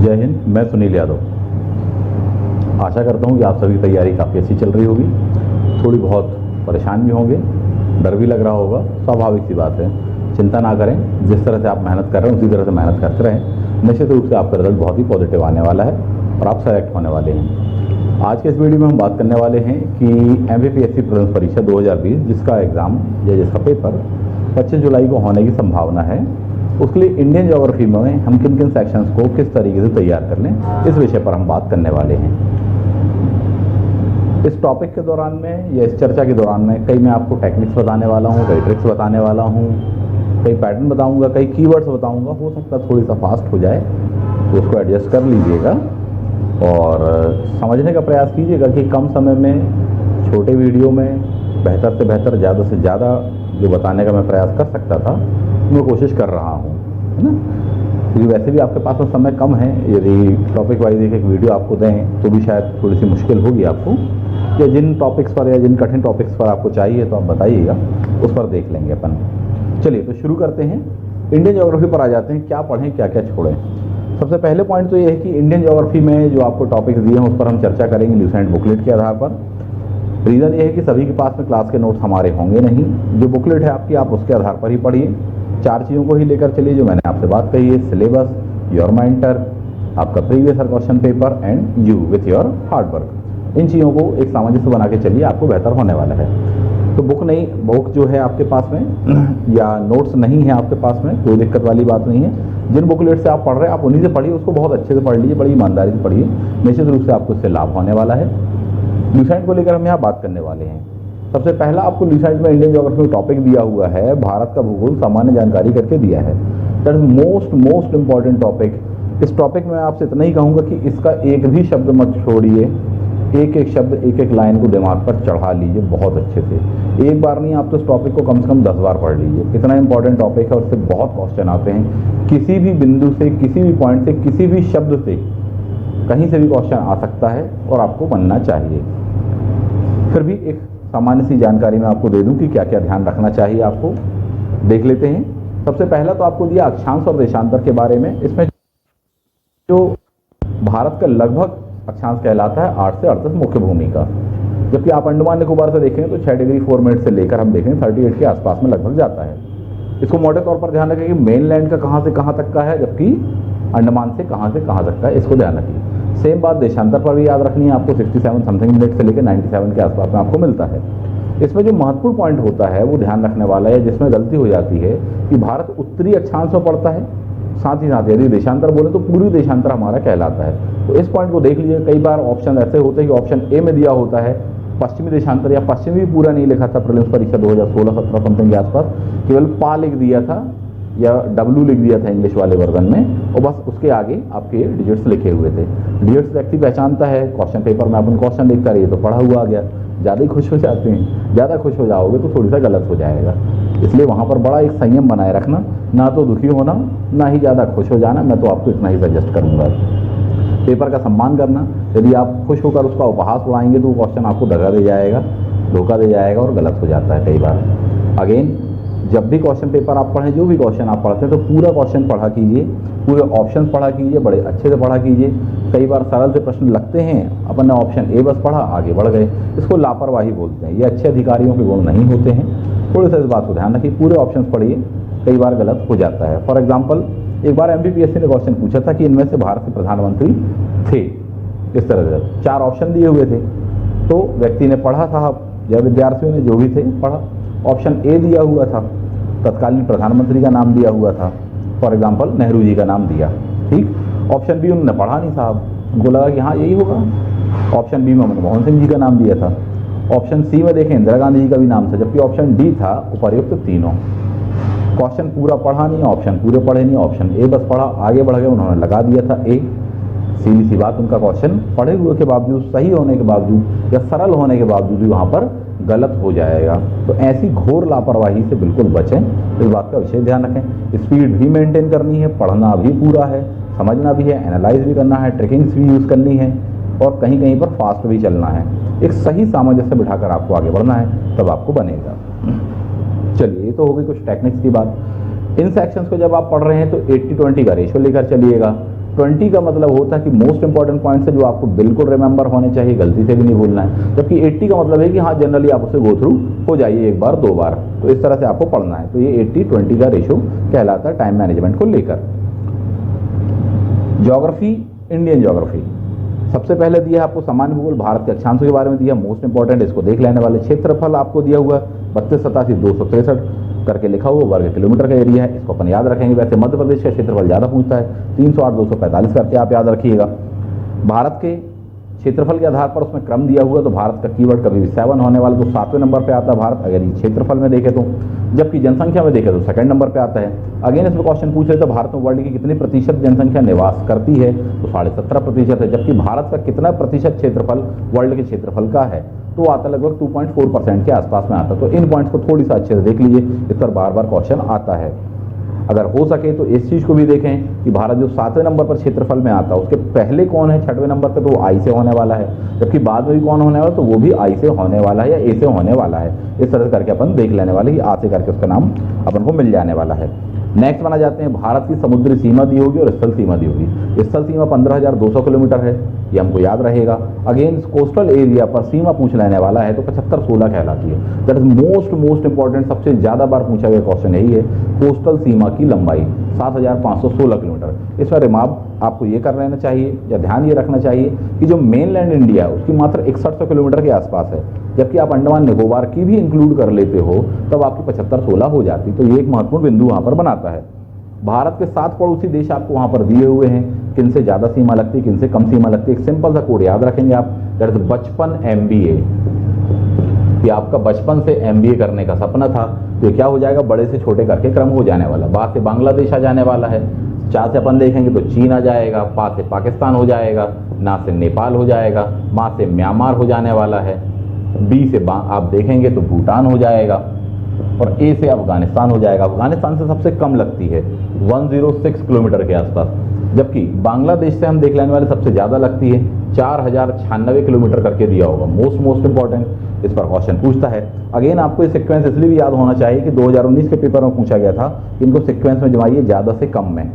जय हिंद। मैं सुनील यादव। आशा करता हूँ कि आप सभी की तैयारी काफ़ी अच्छी चल रही होगी। थोड़ी बहुत परेशान भी होंगे, डर भी लग रहा होगा, स्वाभाविक सी बात है। चिंता ना करें, जिस तरह से आप मेहनत कर रहे हैं उसी तरह से मेहनत करते रहें। निश्चित रूप से आपका रिजल्ट बहुत ही पॉजिटिव आने वाला है और आप सेलेक्ट होने वाले हैं। आज के इस वीडियो में हम बात करने वाले हैं कि MPPSC प्रीलिम्स परीक्षा 2020 जिसका एग्ज़ाम या जिसका पेपर 25 जुलाई को होने की संभावना है, उसके लिए इंडियन ज्योग्राफी में हम किन किन सेक्शंस को किस तरीके से तैयार कर लें, इस विषय पर हम बात करने वाले हैं। इस टॉपिक के दौरान में या इस चर्चा के दौरान में कई मैं आपको टेक्निक्स बताने वाला हूँ, कई ट्रिक्स बताने वाला हूँ, कई पैटर्न बताऊँगा, कई कीवर्ड्स बताऊँगा। हो सकता है थोड़ी सा फास्ट हो जाए तो उसको एडजस्ट कर लीजिएगा और समझने का प्रयास कीजिएगा कि कम समय में छोटे वीडियो में बेहतर से बेहतर, ज़्यादा से ज़्यादा जो बताने का मैं प्रयास कर सकता था मैं कोशिश कर रहा हूँ, है ना। क्योंकि वैसे भी आपके पास में समय कम है। यदि टॉपिक वाइज एक वीडियो आपको दें तो भी शायद थोड़ी सी मुश्किल होगी आपको, या जिन टॉपिक्स पर या जिन कठिन टॉपिक्स पर आपको चाहिए तो आप बताइएगा, उस पर देख लेंगे अपन। चलिए तो शुरू करते हैं। इंडियन ज्योग्राफी पर आ जाते हैं। क्या पढ़ें क्या क्या छोड़ें। सबसे पहले पॉइंट तो ये है कि इंडियन ज्योग्राफी में जो आपको टॉपिक्स दिए हैं उस पर हम चर्चा करेंगे ल्यूसेंट बुकलेट के आधार पर। रीज़न ये है कि सभी के पास में क्लास के नोट्स हमारे होंगे नहीं। जो बुकलेट है आपकी, आप उसके आधार पर ही पढ़िए। 4 चीज़ों को ही लेकर चलिए जो मैंने आपसे बात कही है: सिलेबस, योर माइंटर, आपका previous year question paper and you with your hard work. इन चीज़ों को एक सामंजस्य बना के चलिए, आपको बेहतर होने वाला है। तो बुक जो है आपके पास में या नोट्स नहीं है आपके पास में, कोई दिक्कत वाली बात नहीं है। जिन बुकलेट से आप पढ़ रहे हैं आप उन्हीं से पढ़िए, उसको बहुत अच्छे से पढ़ लीजिए, बड़ी ईमानदारी से पढ़िए। निश्चित रूप से आपको इससे लाभ होने वाला है। ल्यूसेंट को लेकर हम यहाँ बात करने वाले हैं। सबसे पहला आपको ल्यूसेंट में इंडियन ज्योग्राफी में टॉपिक दिया हुआ है, भारत का भूगोल सामान्य जानकारी करके दिया है। That is most important topic. इस टॉपिक में आपसे इतना ही कहूँगा कि इसका एक भी शब्द मत छोड़िए, एक एक शब्द, एक एक लाइन को दिमाग पर चढ़ा लीजिए बहुत अच्छे से। एक बार नहीं, आप तो इस टॉपिक को कम से कम 10 बार पढ़ लीजिए। इतना इंपॉर्टेंट टॉपिक है और उससे बहुत क्वेश्चन आते हैं। किसी भी बिंदु से, किसी भी पॉइंट से, किसी भी शब्द से कहीं से भी क्वेश्चन आ सकता है और आपको बनना चाहिए। फिर भी एक सामान्य सी जानकारी मैं आपको दे दूं कि क्या क्या ध्यान रखना चाहिए आपको। देख लेते हैं। सबसे पहला तो आपको दिया अक्षांश और देशांतर के बारे में। इसमें जो भारत का लगभग अक्षांश कहलाता है 8 से 38 मुख्य भूमि का, जबकि आप अंडमान निकोबार से देखेंगे तो 6 डिग्री 4 मिनट से लेकर हम देखें 38 के आसपास में लगभग जाता है। इसको मोटे तौर पर ध्यान रखें कि मेन लैंड का कहाँ से कहाँ तक का है, जबकि अंडमान से कहाँ तक का है। इसको ध्यान रखिए। सेम बात देशांतर पर भी याद रखनी है आपको। 67 समथिंग मिनट से लेकर 97 के आसपास में आपको मिलता है। इसमें जो महत्वपूर्ण पॉइंट होता है वो ध्यान रखने वाला है, जिसमें गलती हो जाती है कि भारत उत्तरी अक्षांश में पड़ता है। साथ ही साथ यदि देशांतर बोले तो पूर्वी देशांतर हमारा कहलाता है। तो इस पॉइंट को देख लीजिए। कई बार ऑप्शन ऐसे होते हैं कि ऑप्शन ए में दिया होता है पश्चिमी देशांतर, या पश्चिमी भी पूरा नहीं लिखा था प्रीलिम्स परीक्षा 2016-17 समथिंग के आसपास, केवल पा लिख दिया था या डब्ल्यू लिख दिया था इंग्लिश वाले वर्जन में, और बस उसके आगे आपके डिजिट्स लिखे हुए थे। डिजिट्स व्यक्ति पहचानता है। क्वेश्चन पेपर में अपन क्वेश्चन लिखता रहिए तो पढ़ा हुआ आ गया। ज़्यादा ही खुश हो जाते हैं। ज़्यादा खुश हो जाओगे तो थोड़ी सा गलत हो जाएगा। इसलिए वहाँ पर बड़ा एक संयम बनाए रखना, ना तो दुखी होना, ना ही ज़्यादा खुश हो जाना। मैं तो आपको इतना ही सजेस्ट करूँगा। पेपर का सम्मान करना। यदि आप खुश होकर उसका उपहास उड़ाएंगे तो क्वेश्चन आपको धोखा दे जाएगा और गलत हो जाता है कई बार। अगेन, जब भी क्वेश्चन पेपर आप पढ़ें, जो भी क्वेश्चन आप पढ़ते हैं तो पूरा क्वेश्चन पढ़ा कीजिए, पूरे ऑप्शन पढ़ा कीजिए, बड़े अच्छे से पढ़ा कीजिए। कई बार सरल से प्रश्न लगते हैं, अपन ने ऑप्शन ए बस पढ़ा, आगे बढ़ गए। इसको लापरवाही बोलते हैं। ये अच्छे अधिकारियों के गुण नहीं होते हैं। थोड़े से इस बात को ध्यान रखिए। पूरे ऑप्शन पढ़िए, कई बार गलत हो जाता है। फॉर एग्जाम्पल, एक बार MPPSC ने क्वेश्चन पूछा था कि इनमें से भारत के प्रधानमंत्री थे, इस तरह से 4 ऑप्शन दिए हुए थे। तो व्यक्ति ने पढ़ा साहब, या विद्यार्थियों ने जो भी थे पढ़ा। ऑप्शन ए दिया हुआ था, तत्कालीन प्रधानमंत्री का नाम दिया हुआ था, फॉर एग्जांपल नेहरू जी का नाम दिया। ठीक। ऑप्शन बी उन्होंने पढ़ा नहीं साहब, उनको लगा कि हाँ यही होगा। ऑप्शन बी में मनमोहन सिंह जी का नाम दिया था। ऑप्शन सी में देखें इंदिरा गांधी जी का भी नाम था, जबकि ऑप्शन डी था उपर्युक्त तीनों। क्वेश्चन पूरा पढ़ा नहीं, ऑप्शन पूरे पढ़े नहीं, ऑप्शन ए बस पढ़ा, आगे बढ़ गए, उन्होंने लगा दिया था ए। सीधी सी बात, उनका क्वेश्चन पढ़े हुए के बावजूद, सही होने के बावजूद या सरल होने के बावजूद भी वहाँ पर गलत हो जाएगा। तो ऐसी घोर लापरवाही से बिल्कुल बचें। इस बात का विशेष ध्यान रखें। स्पीड भी मेंटेन करनी है, पढ़ना भी पूरा है, समझना भी है, एनालाइज भी करना है, ट्रिकिंग्स भी यूज़ करनी है और कहीं कहीं पर फास्ट भी चलना है। एक सही सामंजस्य बिठाकर आपको आगे बढ़ना है, तब आपको बनेगा। चलिए, ये तो हो गई कुछ टेक्निक्स की बात। इन सेक्शंस को जब आप पढ़ रहे हैं तो 80-20 का रेशियो लेकर चलिएगा। 20 का मतलब होता है कि मोस्ट इंपॉर्टेंट पॉइंट्स है जो आपको बिल्कुल रिमेंबर होने चाहिए, गलती से भी नहीं भूलना है, जबकि 80 का मतलब है कि हाँ जनरली आप उसे गो थ्रू हो जाइए एक बार दो बार, तो इस तरह से आपको पढ़ना है। तो ये 80-20 का रेशो कहलाता है टाइम मैनेजमेंट को लेकर। ज्योग्राफी, इंडियन ज्योग्राफी, सबसे पहले दिया है आपको सामान्य भूगोल, भारत के अक्षांशों के बारे में दिया, मोस्ट इंपॉर्टेंट इसको देख लेने वाले। क्षेत्रफल आपको दिया हुआ 3287,263 करके लिखा हुआ वर्ग किलोमीटर का एरिया है, इसको अपन याद रखेंगे। वैसे मध्य प्रदेश का क्षेत्रफल ज़्यादा पूछता है, 308,245 करके आप याद रखिएगा। भारत के क्षेत्रफल के आधार पर उसमें क्रम दिया हुआ, तो भारत का कीवर्ड कभी भी 7 होने वाला, तो 7वें नंबर पे आता है भारत अगर ये क्षेत्रफल में देखें तो, जबकि जनसंख्या में देखें तो सेकंड नंबर पे आता है। अगेन इसमें क्वेश्चन पूछ रहे तो भारत में वर्ल्ड की कितनी प्रतिशत जनसंख्या निवास करती है, तो 17.5% है, जबकि भारत का कितना प्रतिशत क्षेत्रफल वर्ल्ड के क्षेत्रफल का है, तो आता लगभग 2.4% के आसपास में आता है। तो इन पॉइंट्स को थोड़ी सा अच्छे से देख लीजिए, इस पर बार बार क्वेश्चन आता है। अगर हो सके तो इस चीज़ को भी देखें कि भारत जो 7वें नंबर पर क्षेत्रफल में आता है उसके पहले कौन है 6वें नंबर पर, तो वो आई से होने वाला है, जबकि बाद में भी कौन होने वाला, तो वो भी आई से होने वाला है या ए से होने वाला है। इस तरह से करके अपन देख लेने वाले कि आ से करके उसका नाम अपन को मिल जाने वाला है। नेक्स्ट बना जाते हैं, भारत की समुद्री सीमा दी होगी और स्थल सीमा दी होगी। स्थल सीमा 15,200 किलोमीटर है, ये हमको याद रहेगा। अगेन कोस्टल एरिया पर सीमा पूछ लेने वाला है तो 75-16 कहलाती है। दैट इज मोस्ट इंपॉर्टेंट, सबसे ज़्यादा बार पूछा गया क्वेश्चन यही है, कोस्टल सीमा की लंबाई 7,516 किलोमीटर। इसमें रिमार्क आपको ये कर लेना चाहिए या ध्यान ये रखना चाहिए कि जो मेनलैंड इंडिया है उसकी मात्र 6100 किलोमीटर के आसपास है, जबकि आप अंडमान निकोबार की भी इंक्लूड कर लेते हो तब आपकी 75-16 हो जाती। तो ये एक महत्वपूर्ण बिंदु वहाँ पर बनाता है। भारत के 7 पड़ोसी देश आपको वहाँ पर दिए हुए हैं, किन से ज़्यादा सीमा लगती है, किन से कम सीमा लगती है। एक सिंपल सा कोड याद रखेंगे आप, दैट इज बचपन MBA, कि आपका बचपन से MBA करने का सपना था, तो ये क्या हो जाएगा, बड़े से छोटे करके क्रम हो जाने वाला। बा से बांग्लादेश आ जाने वाला है, चा से अपन देखेंगे तो चीन आ जाएगा, पा से पाकिस्तान हो जाएगा, ना से नेपाल हो जाएगा, माँ से म्यांमार हो जाने वाला है, बी से आप देखेंगे तो भूटान हो जाएगा, और ए से अफगानिस्तान हो जाएगा। अफगानिस्तान से सबसे कम लगती है 106 किलोमीटर के आसपास, जबकि बांग्लादेश से हम देख लेने वाले सबसे ज़्यादा लगती है 4,096 किलोमीटर करके दिया होगा। मोस्ट इंपॉर्टेंट, इस पर क्वेश्चन पूछता है। अगेन आपको ये सीक्वेंस इसलिए भी याद होना चाहिए कि 2019 के पेपर में पूछा गया था कि इनको सीक्वेंस में जमाइए ज़्यादा से कम में।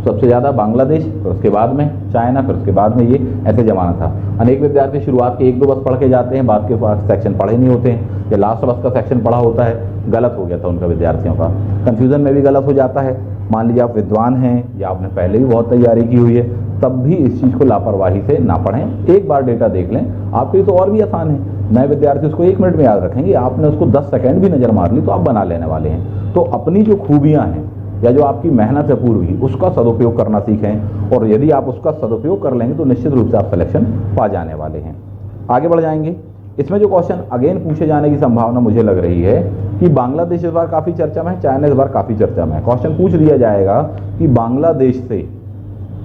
सबसे ज़्यादा बांग्लादेश, फिर उसके बाद में चाइना, फिर उसके बाद में ये ऐसे जमाना था। अनेक विद्यार्थी शुरुआत के 1-2 बस पढ़ के जाते हैं, बाद के सेक्शन पढ़े नहीं होते हैं, या लास्ट बस का सेक्शन पढ़ा होता है, गलत हो गया था उनका विद्यार्थियों का, कन्फ्यूज़न में भी गलत हो जाता है। मान लीजिए आप विद्वान हैं या आपने पहले भी बहुत तैयारी की हुई है, तब भी इस चीज़ को लापरवाही से ना पढ़ें, एक बार डेटा देख लें, आपके लिए तो और भी आसान है। नए विद्यार्थी उसको 1 मिनट में याद रखेंगे, आपने उसको 10 सेकंड भी नज़र मार ली तो आप बना लेने वाले हैं। तो अपनी जो खूबियाँ हैं या जो आपकी मेहनत है पूर्वी, उसका सदुपयोग करना सीखें, और यदि आप उसका सदुपयोग कर लेंगे तो निश्चित रूप से आप सिलेक्शन पा जाने वाले हैं। आगे बढ़ जाएंगे। इसमें जो क्वेश्चन अगेन पूछे जाने की संभावना मुझे लग रही है कि बांग्लादेश इस बार काफ़ी चर्चा में है, चाइना इस बार काफ़ी चर्चा में है। क्वेश्चन पूछ लिया जाएगा कि बांग्लादेश से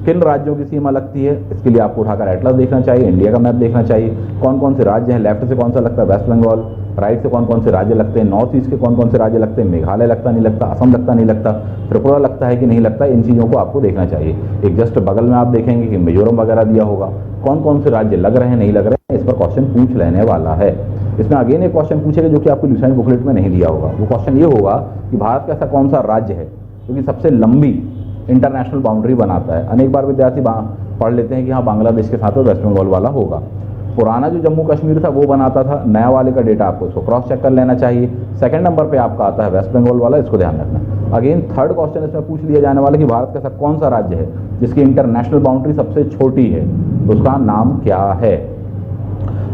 किन राज्यों की सीमा लगती है। इसके लिए आपको उठाकर एटलस देखना चाहिए, इंडिया का मैप देखना चाहिए, कौन कौन से राज्य हैं। लेफ्ट से कौन सा लगता है, वेस्ट बंगाल, राइट से कौन कौन से राज्य लगते हैं, नॉर्थ ईस्ट के कौन कौन से राज्य लगते हैं, मेघालय लगता नहीं लगता, असम लगता नहीं लगता, त्रिपुरा लगता है कि नहीं लगता, इन चीज़ों को आपको देखना चाहिए। एक जस्ट बगल में आप देखेंगे कि मिजोरम वगैरह दिया होगा, कौन कौन से राज्य लग रहे हैं नहीं लग रहे हैं, इस पर क्वेश्चन पूछ लेने वाला है। इसमें अगेन एक क्वेश्चन पूछेगा जो कि आपको ल्यूसेंट बुकलेट में नहीं दिया होगा। वो क्वेश्चन ये होगा कि भारत का ऐसा कौन सा राज्य है क्योंकि सबसे लंबी इंटरनेशनल बाउंड्री बनाता है। अनेक बार विद्यार्थी पढ़ लेते हैं कि हाँ बांग्लादेश के साथ वेस्ट बंगाल वाला होगा। पुराना जो जम्मू कश्मीर था वो बनाता था, नया वाले का डेटा आपको इसको क्रॉस चेक कर लेना चाहिए। सेकंड नंबर पे आपका आता है वेस्ट बंगाल वाला, इसको ध्यान रखना। अगेन थर्ड क्वेश्चन इसमें पूछ लिया जाने वाला कि भारत का ऐसा कौन सा राज्य है जिसकी इंटरनेशनल बाउंड्री सबसे छोटी है, तो उसका नाम क्या है।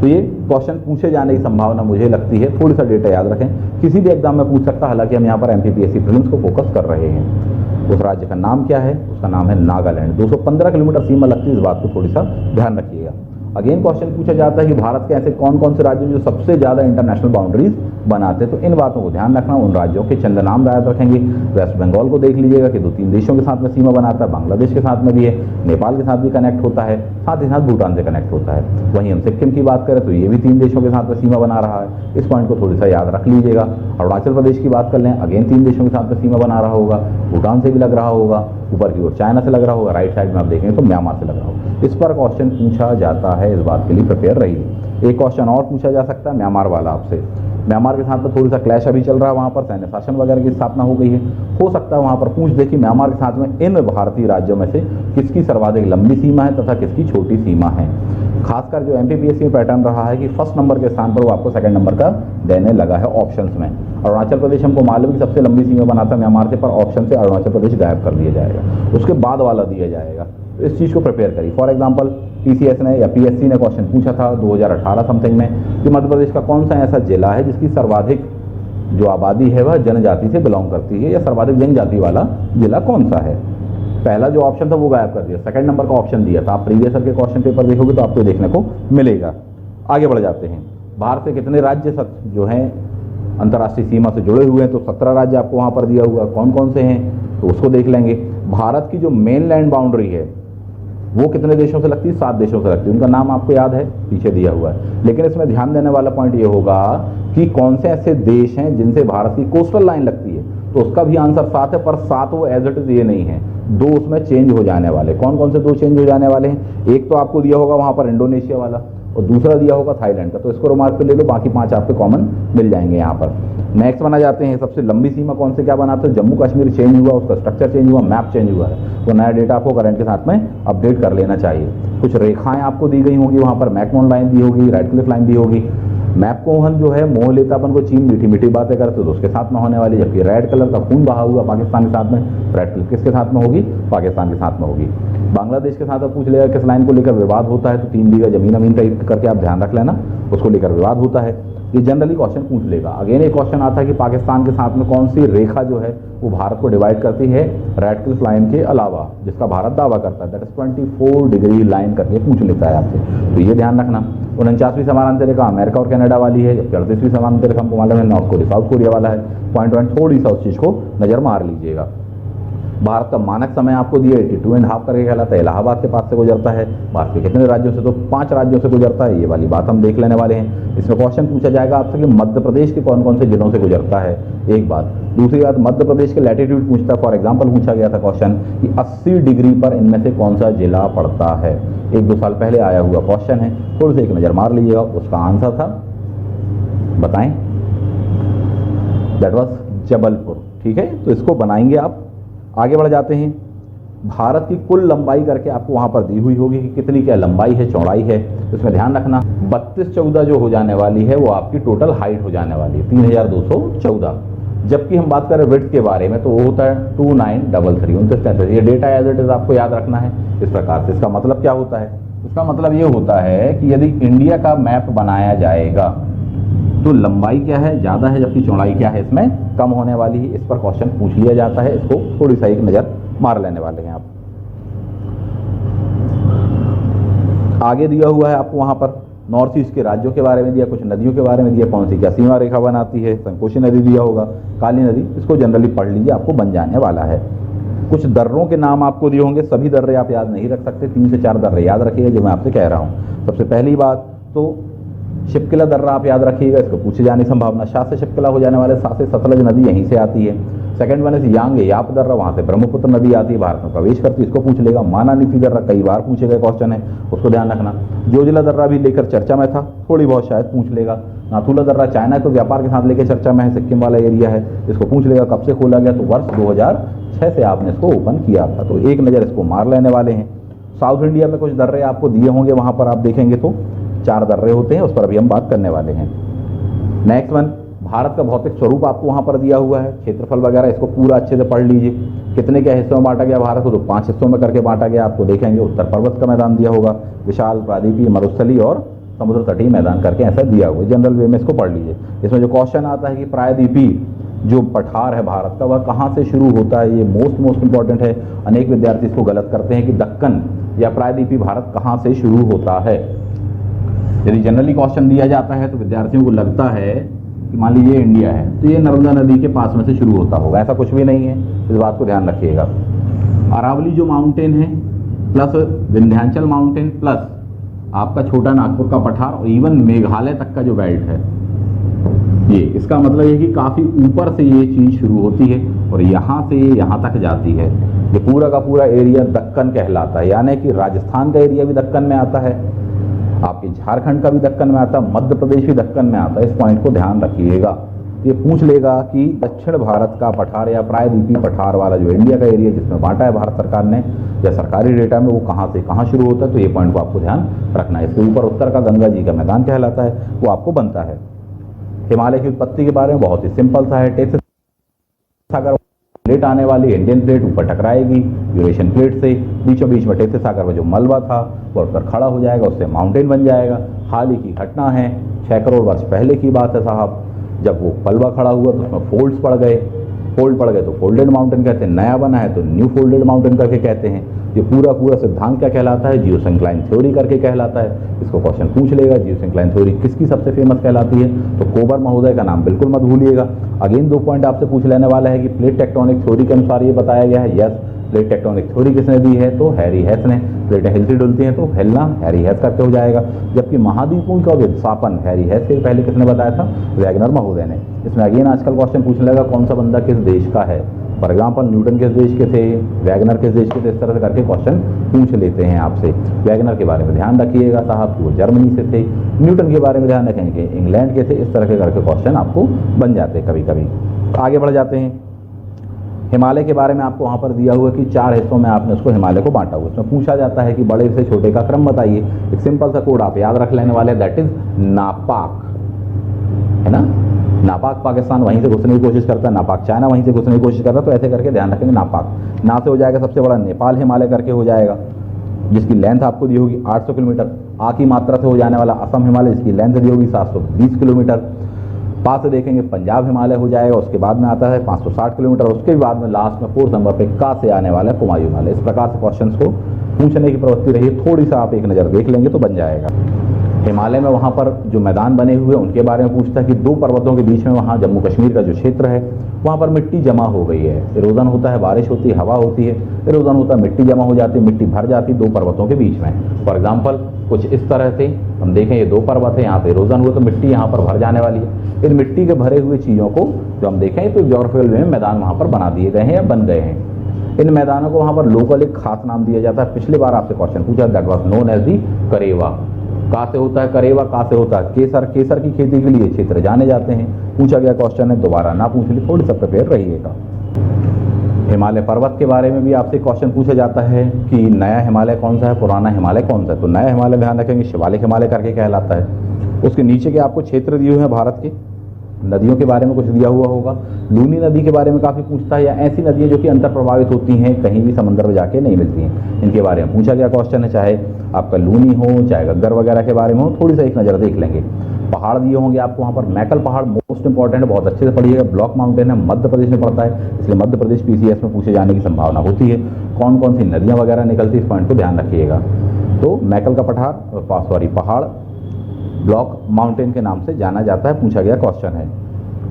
तो ये क्वेश्चन पूछे जाने की संभावना मुझे लगती है, थोड़ी सा डेटा याद रखें, किसी भी एग्जाम में पूछ सकता है। हालांकि हम यहाँ पर MPPSC प्रीलिम्स को फोकस कर रहे हैं। उस राज्य का नाम क्या है, उसका नाम है नागालैंड। 215 किलोमीटर सीमा लगती है, इस बात को थोड़ी सा ध्यान रखिएगा। अगेन क्वेश्चन पूछा जाता है कि भारत के ऐसे कौन कौन से राज्य जो सबसे ज़्यादा इंटरनेशनल बाउंड्रीज बनाते हैं, तो इन बातों को ध्यान रखना। उन राज्यों के चंद नाम याद रखेंगे। वेस्ट बंगाल को देख लीजिएगा कि 2-3 देशों के साथ में सीमा बनाता है, बांग्लादेश के साथ में भी है, नेपाल के साथ भी कनेक्ट होता है, साथ ही साथ भूटान से कनेक्ट होता है। वहीं हम सिक्किम की बात करें तो ये भी 3 देशों के साथ में सीमा बना रहा है, इस पॉइंट को थोड़ी सा याद रख लीजिएगा। अरुणाचल प्रदेश की बात कर लें, अगेन 3 देशों के साथ में सीमा बना रहा होगा, भूटान से भी लग रहा होगा, ऊपर की ओर चाइना से लग रहा होगा, राइट साइड में आप देखेंगे तो म्यांमार से लग रहा होगा। इस पर क्वेश्चन पूछा जाता है, इस बात के लिए प्रिपेयर रहिए। एक क्वेश्चन और पूछा जा सकता है म्यांमार वाला आपसे, म्यांमार के साथ में थोड़ी सा क्लैश अभी चल रहा है, वहाँ पर सैन्य शासन वगैरह की स्थापना हो गई है। हो सकता है वहाँ पर पूछ दे कि म्यांमार के साथ में इन भारतीय राज्यों में से किसकी सर्वाधिक लंबी सीमा है तथा किसकी छोटी सीमा है। खासकर जो एमपीपीएससी में पैटर्न रहा है कि फर्स्ट नंबर के स्थान पर वो आपको सेकंड नंबर का देने लगा है ऑप्शंस में। अरुणाचल प्रदेश हमको मालूम है कि सबसे लंबी सीमा बनाता है म्यांमार से, पर ऑप्शन से अरुणाचल प्रदेश गायब कर दिया जाएगा, उसके बाद वाला दिया जाएगा। तो इस चीज़ को प्रिपेयर करिए। फॉर एग्जाम्पल टीसीएस ने या पीएससी ने क्वेश्चन पूछा था 2018 समथिंग में कि मध्य प्रदेश का कौन सा ऐसा जिला है जिसकी सर्वाधिक जो आबादी है वह जनजाति से बिलोंग करती है, या सर्वाधिक जनजाति वाला जिला कौन सा है। पहला जो ऑप्शन था वो गायब कर दिया, सेकंड नंबर का ऑप्शन दिया था। आप प्रीवियस ईयर के क्वेश्चन पेपर देखोगे तो आपको देखने को मिलेगा। आगे बढ़ जाते हैं। भारत के कितने राज्य जो हैं अंतर्राष्ट्रीय सीमा से जुड़े हुए हैं, तो 17 राज्य आपको वहाँ पर दिया हुआ, कौन कौन से हैं तो उसको देख लेंगे। भारत की जो मेन लैंड बाउंड्री है वो कितने देशों से लगती है, 7 देशों से लगती है। उनका नाम आपको याद है, पीछे दिया हुआ है। लेकिन इसमें ध्यान देने वाला पॉइंट ये होगा कि कौन से ऐसे देश हैं जिनसे भारत की कोस्टल लाइन लगती है, तो उसका भी आंसर 7 है, पर 7 वो एज इट इज ये नहीं है, 2 उसमें चेंज हो जाने वाले। कौन कौन से 2 चेंज हो जाने वाले हैं? एक तो आपको दिया होगा वहाँ पर इंडोनेशिया वाला, और दूसरा दिया होगा थाईलैंड का। तो इसको रिमार्क पे ले लो, बाकी 5 आपके कॉमन मिल जाएंगे यहाँ पर। नेक्स्ट बना जाते हैं, सबसे लंबी सीमा कौन से क्या बनाते हैं? जम्मू कश्मीर चेंज हुआ, उसका स्ट्रक्चर चेंज हुआ, मैप चेंज हुआ है, वो नया डेटा आपको करंट के साथ में अपडेट कर लेना चाहिए। कुछ रेखाएं आपको दी गई होंगी, वहाँ पर मैकमोहन लाइन दी होगी, रेडक्लिफ लाइन दी होगी। मैकमोहन जो है मोह लेता अपन को, चीन मीठी मीठी बातें करते तो उसके साथ में होने वाली, जबकि रेड कलर का खून बहा हुआ पाकिस्तान के साथ में, रेडक्लिफ किसके साथ में होगी? पाकिस्तान के साथ में होगी। बांग्लादेश के साथ अब पूछ लेगा किस लाइन को लेकर विवाद होता है, तो 3 बीघा जमीन अमीन टाइप करके आप ध्यान रख लेना, उसको लेकर विवाद होता है। ये जनरली क्वेश्चन पूछ लेगा। अगेन एक क्वेश्चन आता है कि पाकिस्तान के साथ में कौन सी रेखा जो है वो भारत को डिवाइड करती है रेडक्लिफ लाइन के अलावा, जिसका भारत दावा करता है, दैट इज 24 डिग्री लाइन करके पूछ लेता है आपसे, तो ये ध्यान रखना। 49वीं समानांतर रेखा अमेरिका और कनाडा वाली है, जबकि 38वीं समानांतर रेखा हमको मालूम है नॉर्थ कोरिया साउथ कोरिया वाला है। पॉइंट थोड़ी सा उस चीज़ को नजर मार लीजिएगा। भारत का मानक समय आपको दिया 82.5 करके कहलाता है, इलाहाबाद के पास से गुजरता है। भारत के कितने राज्यों से? तो 5 राज्यों से गुजरता है, ये वाली बात हम देख लेने वाले हैं। इसमें क्वेश्चन पूछा जाएगा आपसे कि मध्य प्रदेश के कौन कौन से जिलों से गुजरता है, एक बात। दूसरी बात, मध्य प्रदेश के लैटिट्यूड पूछता है। फॉर एग्जाम्पल पूछा गया था क्वेश्चन कि 80 डिग्री पर इनमें से कौन सा जिला पड़ता है, 1-2 साल पहले आया हुआ क्वेश्चन है, थोड़ी सी एक नज़र मार लीजिएगा। उसका आंसर था, बताएं, दैट वॉज जबलपुर। ठीक है, तो इसको बनाएंगे आप। आगे बढ़ जाते हैं। भारत की कुल लंबाई करके आपको वहां पर दी हुई होगी कि कितनी क्या लंबाई है, चौड़ाई है, तो इसमें ध्यान रखना 3214 जो हो जाने वाली है वो आपकी टोटल हाइट हो जाने वाली है, 3214। जबकि हम बात करें विड्थ के बारे में तो वो होता है 2933, 2933। ये डेटा एज इट इज आपको याद रखना है इस प्रकार से। इसका मतलब क्या होता है? इसका मतलब ये होता है कि यदि इंडिया का मैप बनाया जाएगा तो लंबाई क्या है, ज़्यादा है, जबकि चौड़ाई क्या है इसमें कम होने वाली है। इस पर क्वेश्चन पूछ लिया जाता है, इसको थोड़ी सा एक नज़र मार लेने वाले हैं आप। आगे दिया हुआ है आपको वहाँ पर नॉर्थ ईस्ट के राज्यों के बारे में दिया, कुछ नदियों के बारे में दिया, कौन सी क्या सीमा रेखा बनाती है। संकोशी नदी दिया होगा, काली नदी, इसको जनरली पढ़ लीजिए, आपको बन जाने वाला है। कुछ दर्रों के नाम आपको दिए होंगे, सभी दर्रे आप याद नहीं रख सकते, 3 से 4 दर्रे याद रखिएगा जो मैं आपसे कह रहा हूँ। सबसे पहली बात तो शिपकिला दर्रा आप याद रखिएगा, इसको पूछे जाने की संभावना। शाह से शिपकिला हो जाने वाले, शाह से सतलज नदी यहीं से आती है। सेकंड वन इज यांग याप दर्रा, वहाँ से ब्रह्मपुत्र नदी आती है, भारत में प्रवेश करती है, इसको पूछ लेगा। मानानीसी दर्रा कई बार पूछे गए क्वेश्चन है, उसको ध्यान रखना। जोजिला दर्रा भी लेकर चर्चा में था, थोड़ी बहुत शायद पूछ लेगा। नाथुला दर्रा चाइना को व्यापार के साथ लेकर चर्चा में है, सिक्किम वाला एरिया है, इसको पूछ लेगा। कब से खोला गया? तो वर्ष 2006 से आपने इसको ओपन किया था, तो एक नज़र इसको मार लेने वाले हैं। साउथ इंडिया में कुछ दर्रे आपको दिए होंगे, वहाँ पर आप देखेंगे तो 4 दर्रे होते हैं, उस पर अभी हम बात करने वाले हैं। नेक्स्ट वन, भारत का भौतिक स्वरूप आपको वहाँ पर दिया हुआ है, क्षेत्रफल वगैरह, इसको पूरा अच्छे से पढ़ लीजिए। कितने क्या हिस्सों में बांटा गया भारत को? तो 5 हिस्सों में करके बांटा गया, आपको देखेंगे। उत्तर पर्वत का मैदान दिया होगा, विशाल प्रादीपीय, मरुस्थली और समुद्र तटीय मैदान करके ऐसा दिया हुआ है। जनरल वे में इसको पढ़ लीजिए। इसमें जो क्वेश्चन आता है कि प्रायद्वीपीय जो पठार है भारत का वह कहाँ से शुरू होता है, ये मोस्ट इंपॉर्टेंट है। अनेक विद्यार्थी इसको गलत करते हैं कि दक्कन या प्रायद्वीपीय भारत कहाँ से शुरू होता है। यदि जनरली क्वेश्चन दिया जाता है तो विद्यार्थियों को लगता है कि मान लीजिए इंडिया है तो ये नर्मदा नदी के पास में से शुरू होता होगा, ऐसा कुछ भी नहीं है, इस बात को ध्यान रखिएगा। अरावली जो माउंटेन है प्लस विंध्याचल माउंटेन प्लस आपका छोटा नागपुर का पठार और इवन मेघालय तक का जो बेल्ट है, ये इसका मतलब ये कि काफ़ी ऊपर से ये चीज़ शुरू होती है और यहाँ से यहाँ तक जाती है। ये पूरा का पूरा एरिया दक्कन कहलाता है, यानी कि राजस्थान का एरिया भी दक्कन में आता है आपके झारखंड का भी दक्कन में आता है, मध्य प्रदेश भी दक्कन में आता है, इस पॉइंट को ध्यान रखिएगा। ये पूछ लेगा कि दक्षिण भारत का पठार या प्रायद्वीपीय पठार वाला जो इंडिया का एरिया जिसमें बांटा है भारत सरकार ने या सरकारी डेटा में, वो कहाँ से कहाँ शुरू होता है, तो ये पॉइंट को आपको ध्यान रखना है। इसके ऊपर उत्तर का गंगा जी का मैदान कहलाता है, वो आपको बनता है। हिमालय की उत्पत्ति के बारे में बहुत ही सिंपल सा है। टेथिस सागर प्लेट आने वाली इंडियन प्लेट ऊपर टकराएगी यूरेशियन प्लेट से, बीचों बीच में टेथिस सागर में जो मलबा था वो उठकर खड़ा हो जाएगा, उससे माउंटेन बन जाएगा। हाल ही की घटना है, 6 करोड़ वर्ष पहले की बात है साहब। जब वो मलबा खड़ा हुआ तो उसमें फोल्ड पड़ गए तो फोल्डेड माउंटेन कहते हैं, नया बना है तो न्यू फोल्डेड माउंटेन करके कहते हैं। ये पूरा सिद्धांत क्या कहलाता है, जियोसिंक्लाइन थ्योरी करके कहलाता है। इसको क्वेश्चन पूछ लेगा जियोसिंक्लाइन थ्योरी किसकी सबसे फेमस कहलाती है, तो कोबर महोदय का नाम बिल्कुल मत भूलिएगा। अगेन 2 पॉइंट आपसे पूछ लेने वाला है कि प्लेट टेक्टोनिक थ्योरी के अनुसार ये बताया गया है। यस, प्लेट टेक्टोनिक थ्योरी किसने दी है, तो हैरी हेस ने। प्लेटें हिलती डुलती हैं तो हिलना हैरी हेस करके हो जाएगा। जबकि महाद्वीपों का विस्थापन हैरी हेस से पहले किसने बताया था, वैगनर महोदय ने। इसमें अगेन आजकल क्वेश्चन पूछने लगा कौन सा बंदा किस देश का है। फॉर एग्जाम्पल न्यूटन किस देश के थे, वैगनर किस देश के थे, इस तरह से करके क्वेश्चन पूछ लेते हैं आपसे। वैगनर के बारे में ध्यान रखिएगा साहब कि वो जर्मनी से थे। न्यूटन के बारे में ध्यान रखेंगे इंग्लैंड के थे। इस तरह के करके क्वेश्चन आपको बन जाते हैं कभी कभी। आगे बढ़ जाते हैं। हिमालय के बारे में आपको वहाँ पर दिया हुआ कि 4 हिस्सों में आपने उसको हिमालय को बांटा हुआ। इसमें पूछा जाता है कि बड़े से छोटे का क्रम बताइए। एक सिंपल सा कोड आप याद रख लेने वाले, दैट इज नापाक, है ना। नापाक पाकिस्तान वहीं से घुसने की कोशिश करता है, नापाक चाइना वहीं से घुसने की कोशिश करता है, तो ऐसे करके ध्यान रखेंगे। नापाक ना से हो जाएगा सबसे बड़ा नेपाल हिमालय करके हो जाएगा, जिसकी लेंथ आपको दी होगी 800 किलोमीटर। आ की मात्रा से हो जाने वाला असम हिमालय, जिसकी लेंथ दी होगी 720 किलोमीटर। पास से देखेंगे पंजाब हिमालय हो जाएगा, उसके बाद में आता है 560 किलोमीटर। उसके बाद में लास्ट में 4th नंबर पे का से आने वाला है कुमायूं हिमालय। इस प्रकार से क्वेश्चंस को पूछने की प्रवृत्ति रही है, थोड़ी सा आप एक नज़र देख लेंगे तो बन जाएगा। हिमालय में वहाँ पर जो मैदान बने हुए हैं उनके बारे में पूछता है कि 2 पर्वतों के बीच में वहाँ जम्मू कश्मीर का जो क्षेत्र है वहाँ पर मिट्टी जमा हो गई है। इरोजन होता है, बारिश होती है, हवा होती है, इरोजन होता है, मिट्टी जमा हो जाती है, मिट्टी भर जाती है 2 पर्वतों के बीच में। फॉर एग्जाम्पल कुछ इस तरह से हम देखें, ये 2 पर्वत है, यहाँ पे इरोजन हुआ तो मिट्टी यहाँ पर भर जाने वाली है। इन मिट्टी के भरे हुए चीज़ों को जो हम देखें तो ज्योग्राफिकल वे में मैदान वहाँ पर बना दिए गए हैं या बन गए हैं। इन मैदानों को वहाँ पर लोकल एक खास नाम दिया जाता है। पिछली बार आपसे क्वेश्चन पूछा, that was known as the Karewa. कहाँ से होता है करेवा, कहाँ से होता है केसर। केसर की खेती के लिए क्षेत्र जाने जाते हैं। पूछा गया क्वेश्चन है, दोबारा ना पूछ ली, थोड़ी सा प्रिपेयर रहिएगा। हिमालय पर्वत के बारे में भी आपसे क्वेश्चन पूछा जाता है कि नया हिमालय कौन सा है, पुराना हिमालय कौन सा है। तो नया हिमालय ध्यान रखेंगे शिवालिक हिमालय करके कहलाता है। उसके नीचे के आपको क्षेत्र दिए हुए हैं भारत के। नदियों के बारे में कुछ दिया हुआ होगा। लूनी नदी के बारे में काफ़ी पूछता है, या ऐसी नदियाँ जो कि अंतर प्रभावित होती हैं, कहीं भी समंदर में जाके नहीं मिलती हैं, इनके बारे में पूछा गया क्वेश्चन है। चाहे आपका लूनी हो, चाहे गग्गर वगैरह के बारे में हो, थोड़ी सा एक नज़र देख लेंगे। पहाड़ दिए होंगे आपको वहाँ पर। मैकल पहाड़ मोस्ट इंपॉर्टेंट है, बहुत अच्छे से पढ़िएगा। ब्लॉक माउंटेन है, मध्य प्रदेश में पड़ता है, इसलिए मध्य प्रदेश PCS में पूछे जाने की संभावना होती है। कौन कौन सी नदियाँ वगैरह निकलती है, इस पॉइंट को ध्यान रखिएगा। तो मैकल का पहाड़ ब्लॉक माउंटेन के नाम से जाना जाता है, पूछा गया क्वेश्चन है।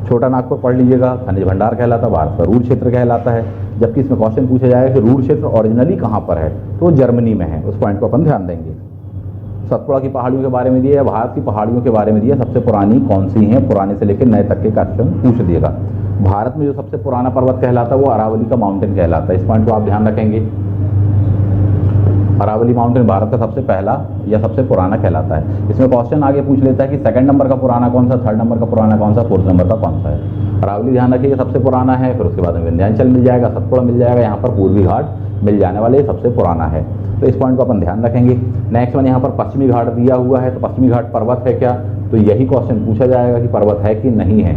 छोटा नागपुर पढ़ लीजिएगा, खनिज भंडार कहलाता है, भारत का रूर क्षेत्र कहलाता है। जबकि इसमें क्वेश्चन पूछा जाएगा कि रूर क्षेत्र ओरिजिनली कहाँ पर है, तो जर्मनी में है। उस पॉइंट को अपन ध्यान देंगे। सतपुड़ा की पहाड़ियों के बारे में दिया है, भारत की पहाड़ियों के बारे में दिया, सबसे पुरानी कौन सी हैं, पुराने से लेकर नए तक के क्वेश्चन पूछ दिएगा। भारत में जो सबसे पुराना पर्वत कहलाता है वो अरावली का माउंटेन कहलाता है। इस पॉइंट को आप ध्यान रखेंगे। अरावली माउंटेन भारत का सबसे पहला या सबसे पुराना कहलाता है। इसमें क्वेश्चन आगे पूछ लेता है कि 2nd नंबर का पुराना कौन सा, 3rd नंबर का पुराना कौन सा, 4th नंबर का कौन सा है। अरावली ध्यान रखिए सबसे पुराना है, फिर उसके बाद में विंध्याचल मिल जाएगा, सतपुड़ा मिल जाएगा, यहाँ पर पूर्वी घाट मिल जाने वाले सबसे पुराना है। तो इस पॉइंट को अपन ध्यान रखेंगे। नेक्स्ट वन यहाँ पर पश्चिमी घाट दिया हुआ है, तो पश्चिमी घाट पर्वत है क्या, तो यही क्वेश्चन पूछा जाएगा कि पर्वत है कि नहीं है।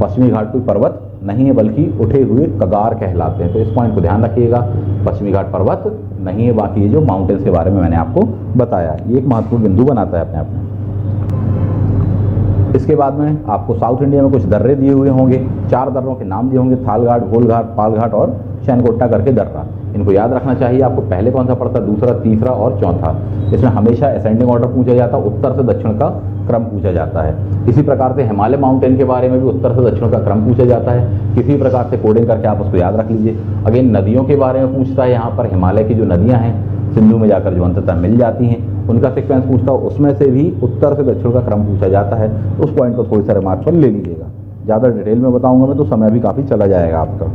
पश्चिमी घाट कोई पर्वत नहीं है, बल्कि उठे हुए कगार कहलाते हैं। तो इस पॉइंट को ध्यान रखिएगा, पश्चिमी घाट पर्वत नहीं है। बाकी ये जो माउंटेन्स के बारे में मैंने आपको बताया, ये एक महत्वपूर्ण बिंदु बनाता है अपने आप में। इसके बाद में आपको साउथ इंडिया में कुछ दर्रे दिए हुए होंगे। 4 दर्रों के नाम दिए होंगे, थाल घाट, गोल घाट, पाल घाट और शैनकोट्टा करके दर्रा। इनको याद रखना चाहिए आपको। पहले कौन सा पड़ता है, दूसरा, तीसरा और चौथा। इसमें हमेशा असेंडिंग ऑर्डर पूछा जाता है, उत्तर से दक्षिण का क्रम पूछा जाता है। इसी प्रकार से हिमालय माउंटेन के बारे में भी उत्तर से दक्षिण का क्रम पूछा जाता है। किसी प्रकार से कोडिंग करके आप उसको याद रख लीजिए। अगेन नदियों के बारे में पूछता है, यहाँ पर हिमालय की जो नदियाँ हैं सिंधु में जाकर जो अंततः मिल जाती हैं, उनका सीक्वेंस पूछता है। उसमें से भी उत्तर से दक्षिण का क्रम पूछा जाता है। उस पॉइंट को थोड़ी सा रिमार्क पर ले लीजिएगा। ज़्यादा डिटेल में बताऊंगा मैं तो समय भी काफ़ी चला जाएगा आपका।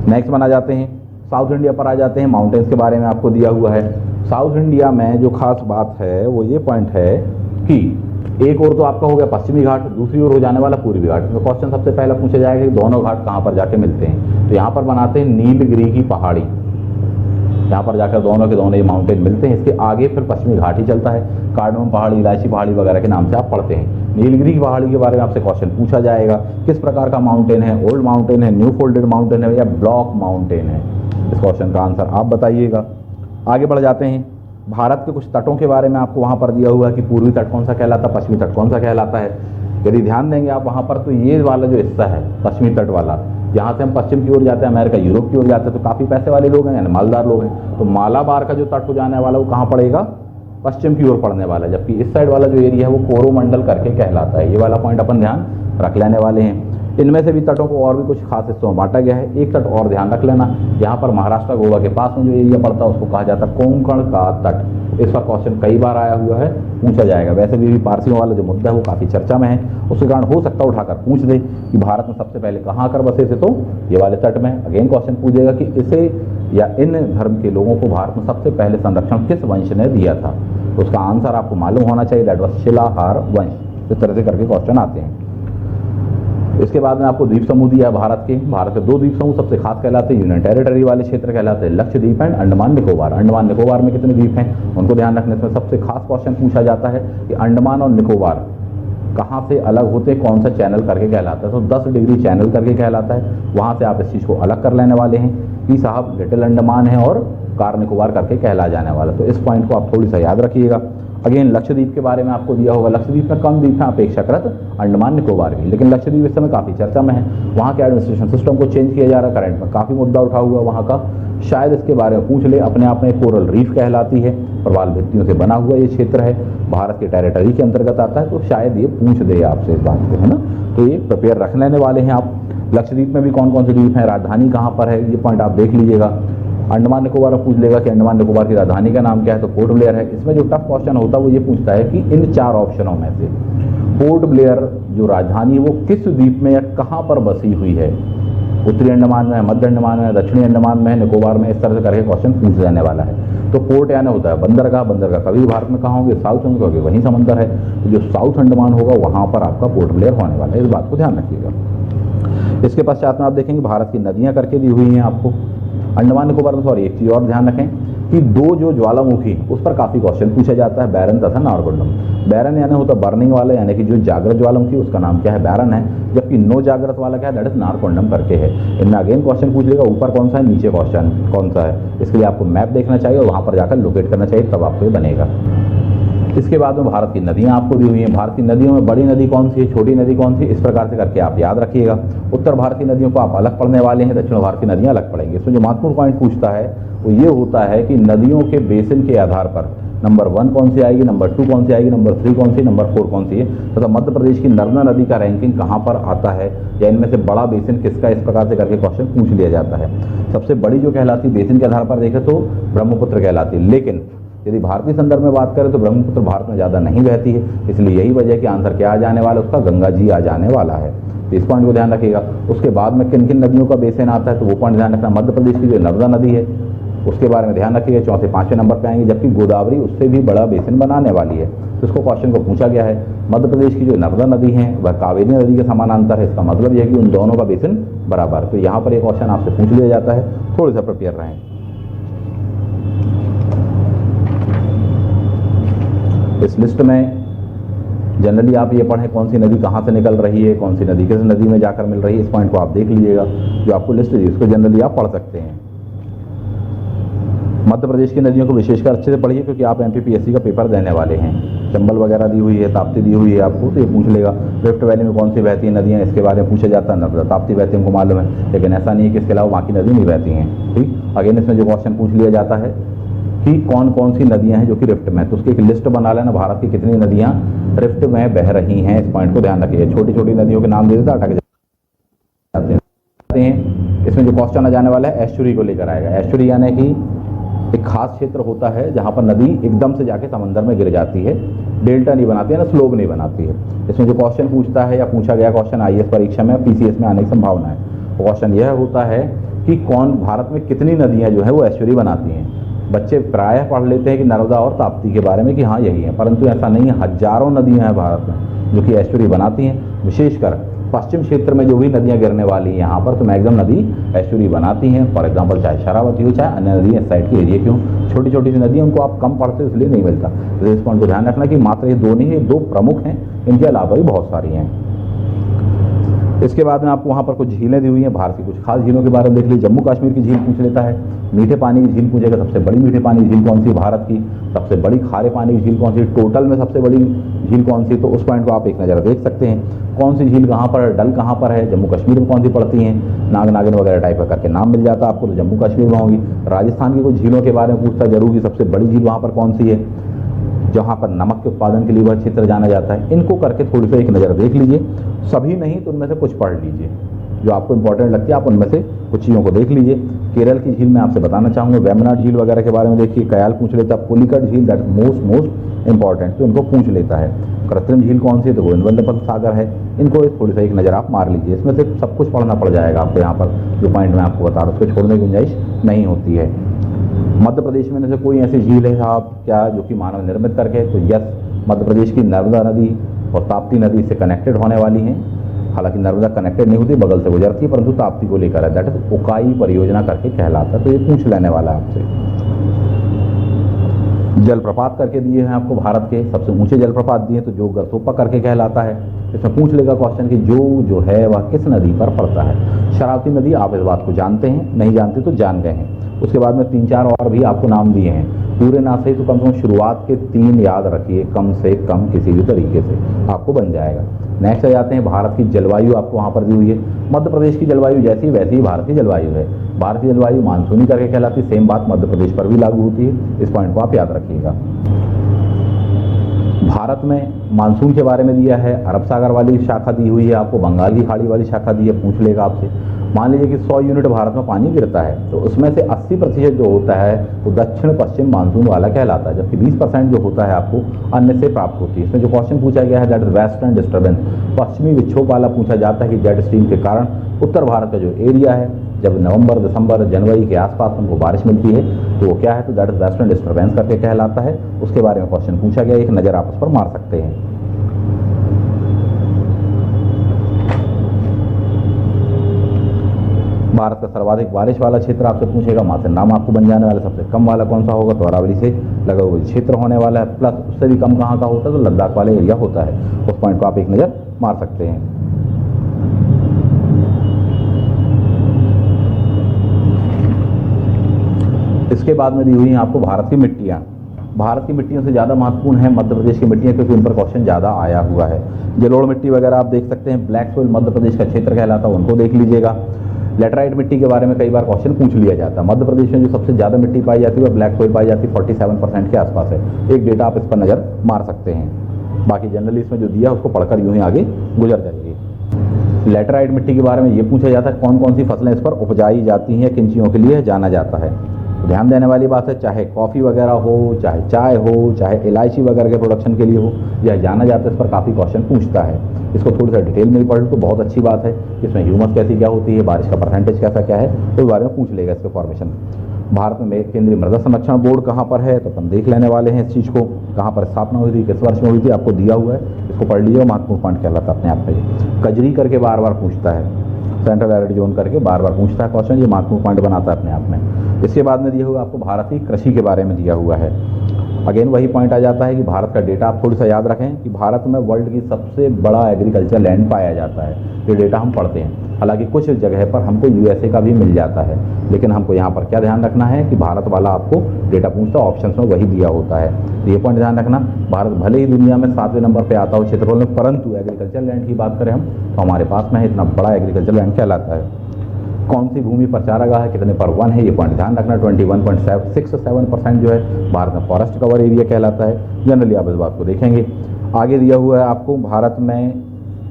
नेक्स्ट वन आ जाते हैं, साउथ इंडिया पर आ जाते हैं। माउंटेन्स के बारे में आपको दिया हुआ है। साउथ इंडिया में जो खास बात है वो ये पॉइंट है कि एक ओर तो आपका हो गया पश्चिमी घाट, दूसरी ओर हो जाने वाला पूर्वी घाट। तो क्वेश्चन सबसे पहला पूछा जाएगा कि दोनों घाट कहाँ पर जाके मिलते हैं। तो यहाँ पर बनाते हैं नीलगिरी की पहाड़ी, यहाँ पर जाकर दोनों के दोनों ये माउंटेन मिलते हैं। इसके आगे फिर पश्चिमी घाट ही चलता है, कार्डमम पहाड़ी, इलायची पहाड़ी वगैरह के नाम से आप पढ़ते हैं। नीलगिरी की पहाड़ी के बारे में आपसे क्वेश्चन पूछा जाएगा, किस प्रकार का माउंटेन है, ओल्ड माउंटेन है, न्यू फोल्डेड माउंटेन है या ब्लॉक माउंटेन है। इस क्वेश्चन का आंसर आप बताइएगा। आगे बढ़ जाते हैं, भारत के कुछ तटों के बारे में आपको वहाँ पर दिया हुआ है कि पूर्वी तट कौन सा कहलाता है, पश्चिमी तट कौन सा कहलाता है। यदि ध्यान देंगे आप वहाँ पर, तो ये वाला जो हिस्सा है पश्चिमी तट वाला, यहाँ से हम पश्चिम की ओर जाते हैं, अमेरिका यूरोप की ओर जाते हैं, तो काफ़ी पैसे वाले लोग हैं यानी मालदार लोग हैं। तो मालाबार का जो तट हो जाने वाला वो कहाँ पड़ेगा, पश्चिम की ओर पड़ने वाला है। जबकि इस साइड वाला जो एरिया है वो कोरोमंडल करके कहलाता है। ये वाला पॉइंट अपन ध्यान रख लेने वाले हैं। इनमें से भी तटों को और भी कुछ खास हिस्सों में बांटा गया है। एक तट और ध्यान रख लेना, यहाँ पर महाराष्ट्र गोवा के पास में जो एरिया पड़ता है उसको कहा जाता है कोंकण का तट। इस पर क्वेश्चन कई बार आया हुआ है, पूछा जाएगा। वैसे भी पारसियों वाला जो मुद्दा है वो काफ़ी चर्चा में है, उसके कारण हो सकता है उठाकर पूछ दे कि भारत में सबसे पहले कहाँ आकर बसे थे, तो ये वाले तट में। अगेन क्वेश्चन पूछेगा कि इसे या इन धर्म के लोगों को भारत में सबसे पहले संरक्षण किस वंश ने दिया था। तो उसका आंसर आपको मालूम होना चाहिए, दैट वाज शिलाहार वंश। इस तरह से करके क्वेश्चन आते हैं। इसके बाद में आपको द्वीप समूह दिया है भारत के। भारत के दो द्वीप समूह सबसे खास कहलाते हैं, यूनियन टेरिटरी वाले क्षेत्र कहलाते हैं लक्षद्वीप एंड अंडमान निकोबार। अंडमान निकोबार में कितने द्वीप हैं उनको ध्यान रखने से सबसे खास क्वेश्चन पूछा जाता है कि अंडमान और निकोबार कहाँ से अलग होते हैं, कौन सा चैनल करके कहलाता है। तो 10 डिग्री चैनल करके कहलाता है। वहाँ से आप इस चीज़ को अलग कर लेने वाले हैं कि साहब लिटिल अंडमान है और कार निकोबार करके कहला जाने वाला। तो इस पॉइंट को आप थोड़ी सा याद रखिएगा। अगेन लक्षद्वीप के बारे में आपको दिया होगा, लक्षद्वीप में कम द्वीप हैं अपेक्षाकृत अंडमान निकोबार की, लेकिन लक्षद्वीप इस समय काफ़ी चर्चा में है। वहाँ के एडमिनिस्ट्रेशन सिस्टम को चेंज किया जा रहा है, करंट में काफ़ी मुद्दा उठा हुआ वहाँ का। शायद इसके बारे में पूछ ले। अपने आप में कोरल रीफ कहलाती है, प्रवाल भित्तियों से बना हुआ ये क्षेत्र है, भारत के टेरिटरी के अंतर्गत आता है। तो शायद ये पूछ दे आपसे इस बात को, है ना। तो ये प्रिपेयर रख लेने वाले हैं आप। लक्षद्वीप में भी कौन कौन से द्वीप हैं, राजधानी कहाँ पर है, ये पॉइंट आप देख लीजिएगा। अंडमान निकोबार पूछ लेगा कि अंडमान निकोबार की राजधानी का नाम क्या है, तो पोर्ट ब्लेयर है। इसमें जो टफ क्वेश्चन होता है वो ये पूछता है कि इन 4 ऑप्शनों में से पोर्ट ब्लेयर जो राजधानी वो किस द्वीप में या कहाँ पर बसी हुई है। उत्तरी अंडमान में, मध्य अंडमान में, दक्षिणी अंडमान में, निकोबार में, इस तरह से करके क्वेश्चन पूछ जाने वाला है। तो पोर्ट यानी होता है बंदरगाह। बंदरगाह कभी भारत में कहाँ होंगे, साउथ में होंगे, वहीं समंदर है। तो जो साउथ अंडमान होगा वहाँ पर आपका पोर्ट ब्लेयर होने वाला है, इस बात को ध्यान रखिएगा। इसके पश्चात में आप देखेंगे भारत की नदियाँ करके दी हुई हैं आपको। अंडमान निकोबार में सॉरी एक चीज़ और ध्यान रखें कि 2 जो ज्वालामुखी उस पर काफ़ी क्वेश्चन पूछा जाता है, बैरन तथा नारकोंडम। बैरन यानी होता है बर्निंग वाला, यानी कि जो जागृत ज्वालामुखी उसका नाम क्या है, बैरन है। जबकि नो जागृत वाला क्या है, दैट इज नारकोंडम करके है। इनमें अगेन क्वेश्चन पूछ लेगा ऊपर कौन सा है, नीचे क्वेश्चन कौन सा है। इसके लिए आपको मैप देखना चाहिए और वहाँ पर जाकर लोकेट करना चाहिए, तब आपको ये बनेगा। इसके बाद में भारत की नदियाँ आपको दी हुई हैं। भारत की नदियों में बड़ी नदी कौन सी है, छोटी नदी कौन सी, इस प्रकार से करके आप याद रखिएगा। उत्तर भारत की नदियों को आप अलग पढ़ने वाले हैं, दक्षिण भारत की नदियाँ अलग पढ़ेंगे। इसमें जो महत्वपूर्ण पॉइंट पूछता है वो ये होता है कि नदियों के बेसिन के आधार पर नंबर 1 कौन सी आएगी, नंबर 2 कौन सी आएगी, नंबर 3 कौन सी, नंबर 4 कौन सी है। तथा मध्य प्रदेश की नर्मदा नदी का रैंकिंग कहाँ पर आता है या इनमें से बड़ा बेसिन किसका, इस प्रकार से करके क्वेश्चन पूछ लिया जाता है। सबसे बड़ी जो कहलाती है बेसिन के आधार पर देखें तो ब्रह्मपुत्र कहलाती है, लेकिन यदि भारतीय संदर्भ में बात करें तो ब्रह्मपुत्र भारत में ज़्यादा नहीं बहती है। इसलिए यही वजह है कि आंसर क्या आ जाने वाला है, उसका गंगा जी आ जाने वाला है। तो इस पॉइंट को ध्यान रखिएगा। उसके बाद में किन किन नदियों का बेसिन आता है तो वो पॉइंट ध्यान रखना। मध्य प्रदेश की जो नर्मदा नदी है उसके बारे में ध्यान रखिएगा, चौथे 5वें नंबर पे आएंगे। जबकि गोदावरी उससे भी बड़ा बेसिन बनाने वाली है। तो इसको क्वेश्चन को पूछा गया है, मध्य प्रदेश की जो नर्मदा नदी है वह कावेरी नदी के समानांतर है। इसका मतलब यह है कि उन दोनों का बेसिन बराबर। तो यहाँ पर एक क्वेश्चन आपसे पूछ लिया जाता है, थोड़ा सा प्रिपेयर रहें। इस लिस्ट में जनरली आप ये पढ़ें कौन सी नदी कहाँ से निकल रही है, कौन सी नदी किस नदी में जाकर मिल रही है। इस पॉइंट को आप देख लीजिएगा, जो आपको लिस्ट दी उसको जनरली आप पढ़ सकते हैं। मध्य प्रदेश की नदियों को विशेषकर अच्छे से पढ़िए, क्योंकि आप MPPSC का पेपर देने वाले हैं। चंबल वगैरह दी हुई है, ताप्ती दी हुई है आपको, तो ये पूछ लेगा। रिफ्ट वैली में कौन सी बहती हैं नदियाँ, इसके बारे में पूछा जाता है। नर्मदा ताप्ती बहती हमको मालूम है, लेकिन ऐसा नहीं है कि इसके अलावा बाकी नदी नहीं बहती हैं। ठीक, अगेन इसमें जो क्वेश्चन पूछ लिया जाता है कि कौन कौन सी नदियां हैं जो कि रिफ्ट में, तो उसकी एक लिस्ट बना लेना, भारत की कितनी नदियां रिफ्ट में बह रही हैं। इस पॉइंट को ध्यान रखिए। छोटी छोटी नदियों के नाम दे देता अटक जाते हैं। इसमें जो क्वेश्चन आ जाने वाला है एस्चुरी को लेकर आएगा। एस्चुरी यानी कि एक खास क्षेत्र होता है जहां पर नदी एकदम से जाके समंदर में गिर जाती है, डेल्टा नहीं बनाती है ना, स्लोप नहीं बनाती है। इसमें जो क्वेश्चन पूछता है या पूछा गया क्वेश्चन IAS परीक्षा में, PCS में आने की संभावना है। क्वेश्चन यह होता है कि कौन भारत में कितनी नदियां जो है वो एस्चुरी बनाती हैं। बच्चे प्रायः पढ़ लेते हैं कि नर्मदा और ताप्ती के बारे में कि हाँ यही है, परंतु ऐसा नहीं है। हजारों नदियाँ हैं भारत में जो कि एस्चुरी बनाती हैं। विशेषकर पश्चिम क्षेत्र में जो भी नदियाँ गिरने वाली हैं यहाँ पर, तो मैक्सिमम नदी एस्चुरी बनाती हैं। फॉर एग्जाम्पल चाहे शरावती हो चाहे अन्य नदी इस साइड के एरिया की हो, छोटी छोटी सी नदियाँ, उनको आप कम पढ़ते हो इसलिए नहीं मिलता। तो इस पॉइंट को ध्यान रखना कि मात्र ये दो नहीं है, दो प्रमुख हैं, इनके अलावा भी बहुत सारी हैं। इसके बाद में आपको वहाँ पर कुछ झीलें दी हुई हैं। भारत की कुछ खास झीलों के बारे में देख लीजिए। जम्मू कश्मीर की झील पूछ लेता है, मीठे पानी की झील पूछेगा, सबसे बड़ी मीठे पानी की झील कौन सी भारत की, सबसे बड़ी खारे पानी की झील कौन सी, टोटल में सबसे बड़ी झील कौन सी, तो उस पॉइंट को आप एक नज़र देख सकते हैं। कौन सी झील कहाँ पर है, डल कहाँ पर है, जम्मू कश्मीर में कौन सी पड़ती हैं, नाग नागिन वगैरह टाइप का करके नाम मिल जाता है आपको, तो जम्मू कश्मीर में होगी। राजस्थान की कुछ झीलों के बारे में पूछता जरूर कि सबसे बड़ी झील वहाँ पर कौन सी है, जहाँ पर नमक के उत्पादन के लिए वह क्षेत्र जाना जाता है। इनको करके थोड़ी सी एक नज़र देख लीजिए, सभी नहीं तो उनमें से कुछ पढ़ लीजिए, जो आपको इंपॉर्टेंट लगती है आप उनमें से कुछ चीज़ों को देख लीजिए। केरल की झील मैं आपसे बताना चाहूँगा, वेम्बनाड झील वगैरह के बारे में देखिए, कयाल पूछ लेता है, पुलिकट झील दैट मोस्ट इंपॉर्टेंट, तो इनको पूछ लेता है। कृत्रिम झील कौन सी है, तो गोविंद वल्लभ पंत सागर है। इनको थोड़ी सा एक नज़र आप मार लीजिए, इसमें से सब कुछ पढ़ना पड़ जाएगा आपको। यहाँ पर जो पॉइंट मैं आपको बता रहा हूँ उसको छोड़ने की गुंजाइश नहीं होती है। मध्य प्रदेश में से कोई ऐसी झील है साहब क्या जो कि मानव निर्मित करके, तो यस, मध्य प्रदेश की नर्मदा नदी और ताप्ती नदी से कनेक्टेड होने वाली हैं। हालांकि नर्मदा कनेक्टेड नहीं होती, बगल से गुजरती है, परंतु ताप्ती को लेकर है, दैट इज उकाई परियोजना करके कहलाता है। तो ये पूछ लेने वाला है आपसे। जलप्रपात करके दिए हैं आपको, भारत के सबसे ऊंचे जलप्रपात दिए, तो जो गरसोप्पा करके कहलाता है। इसमें पूछ लेगा क्वेश्चन कि जो है वह किस नदी पर पड़ता है। शरावती नदी, आप इस बात को जानते हैं, नहीं जानते तो जान गए हैं। उसके बाद में 3-4 और भी आपको नाम दिए हैं, पूरे ना सही तो कम से कम शुरुआत के 3 याद रखिए, कम से कम किसी भी तरीके से आपको बन जाएगा। नेक्स्ट आ जाते हैं भारत की जलवायु, आपको वहाँ पर दी हुई है। मध्य प्रदेश की जलवायु जैसी वैसी ही भारत की जलवायु है। भारत की जलवायु मानसूनी करके कहलाती है, सेम बात मध्य प्रदेश पर भी लागू होती है, इस पॉइंट को आप याद रखिएगा। भारत में मानसून के बारे में दिया है, अरब सागर वाली शाखा दी हुई है आपको, बंगाल की खाड़ी वाली शाखा दी है। पूछ लेगा आपसे, मान लीजिए कि 100 यूनिट भारत में पानी गिरता है, तो उसमें से 80% जो होता है वो दक्षिण पश्चिम मानसून वाला कहलाता है, जबकि 20% जो होता है आपको अन्य से प्राप्त होती है। इसमें जो क्वेश्चन पूछा गया है दैट इज वेस्टर्न डिस्टर्बेंस, पश्चिमी विक्षोभ वाला पूछा जाता है कि जेट स्ट्रीम के कारण उत्तर भारत का जो एरिया है, जब नवंबर, दिसंबर, जनवरी के आसपास उनको बारिश मिलती है, तो वो क्या है, तो दैट इज वेस्टर्न डिस्टर्बेंस करके कहलाता है। उसके बारे में क्वेश्चन पूछा गया, एक नज़र आप उस पर मार सकते हैं। भारत का सर्वाधिक बारिश वाला क्षेत्र आपसे पूछेगा, मात्र नाम आपको बन जाने वाला। सबसे कम वाला कौन सा होगा, तो अरावली से लगा हुआ क्षेत्र होने वाला है, प्लस उससे भी कम कहाँ का होता है, तो लद्दाख वाले एरिया होता है। उस पॉइंट को आप एक नज़र मार सकते हैं। इसके बाद में दी हुई है आपको भारत की मिट्टियाँ। भारत की मिट्टियों से ज़्यादा महत्वपूर्ण है मध्य प्रदेश की मिट्टियाँ, क्योंकि उन पर क्वेश्चन ज़्यादा आया हुआ है। जलोढ़ मिट्टी वगैरह आप देख सकते हैं, ब्लैक सोइल मध्य प्रदेश का क्षेत्र कहलाता है, उनको देख लीजिएगा। लेटराइट मिट्टी के बारे में कई बार क्वेश्चन पूछ लिया जाता है। मध्य प्रदेश में जो सबसे ज़्यादा मिट्टी पाई जाती है वह ब्लैक सोइल पाई जाती है, 47% के आसपास है। एक डेटा आप इस पर नज़र मार सकते हैं। बाकी जनरली इसमें जो दिया उसको पढ़कर यूँ ही आगे गुजर जाइए। लेटराइट मिट्टी के बारे में ये पूछा जाता है कौन कौन सी फसलें इस पर उपजाई जाती हैं, किन चीज़ों के लिए जाना जाता है। ध्यान देने वाली बात है, चाहे कॉफ़ी वगैरह हो, चाहे चाय हो, चाहे इलायची वगैरह के प्रोडक्शन के लिए हो, यह जाना जाता है, इस पर काफ़ी क्वेश्चन पूछता है। इसको थोड़ी सा डिटेल में ही पढ़ लो तो बहुत अच्छी बात है। इसमें ह्यूमस कैसी क्या होती है, बारिश का परसेंटेज कैसा क्या है, तो इस बारे में पूछ लेगा इसके फॉर्मेशन। भारत में केंद्रीय मृदा संरक्षण बोर्ड कहाँ पर है, तो अपन देख लेने वाले हैं इस चीज़ को। कहाँ पर स्थापना हुई थी, किस वर्ष में हुई थी, आपको दिया हुआ है, इसको पढ़ लीजिए। महत्वपूर्ण पॉइंट कहलाता है अपने आप में। कजरी करके बार बार पूछता है, सेंट्रल एरिड जोन करके बार बार पूछता है क्वेश्चन, ये महत्वपूर्ण पॉइंट बनाता है अपने आप में। इसके बाद में दिया हुआ आपको भारत की कृषि के बारे में दिया हुआ है। अगेन वही पॉइंट आ जाता है कि भारत का डेटा आप थोड़ा सा याद रखें कि भारत में वर्ल्ड की सबसे बड़ा एग्रीकल्चर लैंड पाया जाता है। ये डेटा हम पढ़ते हैं, हालांकि कुछ जगह पर हमको यूएसए का भी मिल जाता है, लेकिन हमको यहाँ पर क्या ध्यान रखना है कि भारत वाला आपको डेटा पूछता है, ऑप्शन में वही दिया होता है। तो ये पॉइंट ध्यान रखना, भारत भले ही दुनिया में 7वें नंबर पर आता हो क्षेत्रफल में, परंतु एग्रीकल्चर लैंड की बात करें हम तो हमारे पास में है, इतना बड़ा एग्रीकल्चर लैंड कहलाता है। कौन सी भूमि पर चारागाह है, कितने पर वन है, ये पॉइंट ध्यान रखना। 21.67% जो है भारत में फॉरेस्ट कवर एरिया कहलाता है। जनरली आप इस बात को देखेंगे। आगे दिया हुआ है आपको भारत में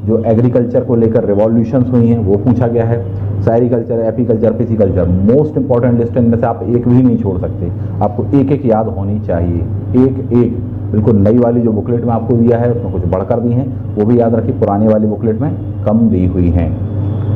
जो एग्रीकल्चर को लेकर रिवॉल्यूशंस हुई हैं वो पूछा गया है। Sericulture, apiculture, pisciculture, most important list में से आप एक भी नहीं छोड़ सकते, आपको एक एक याद होनी चाहिए, एक एक। बिल्कुल नई वाली जो बुकलेट में आपको दिया है उसमें कुछ बढ़कर दी हैं, वो भी याद रखिए, पुरानी वाली बुकलेट में कम दी हुई हैं।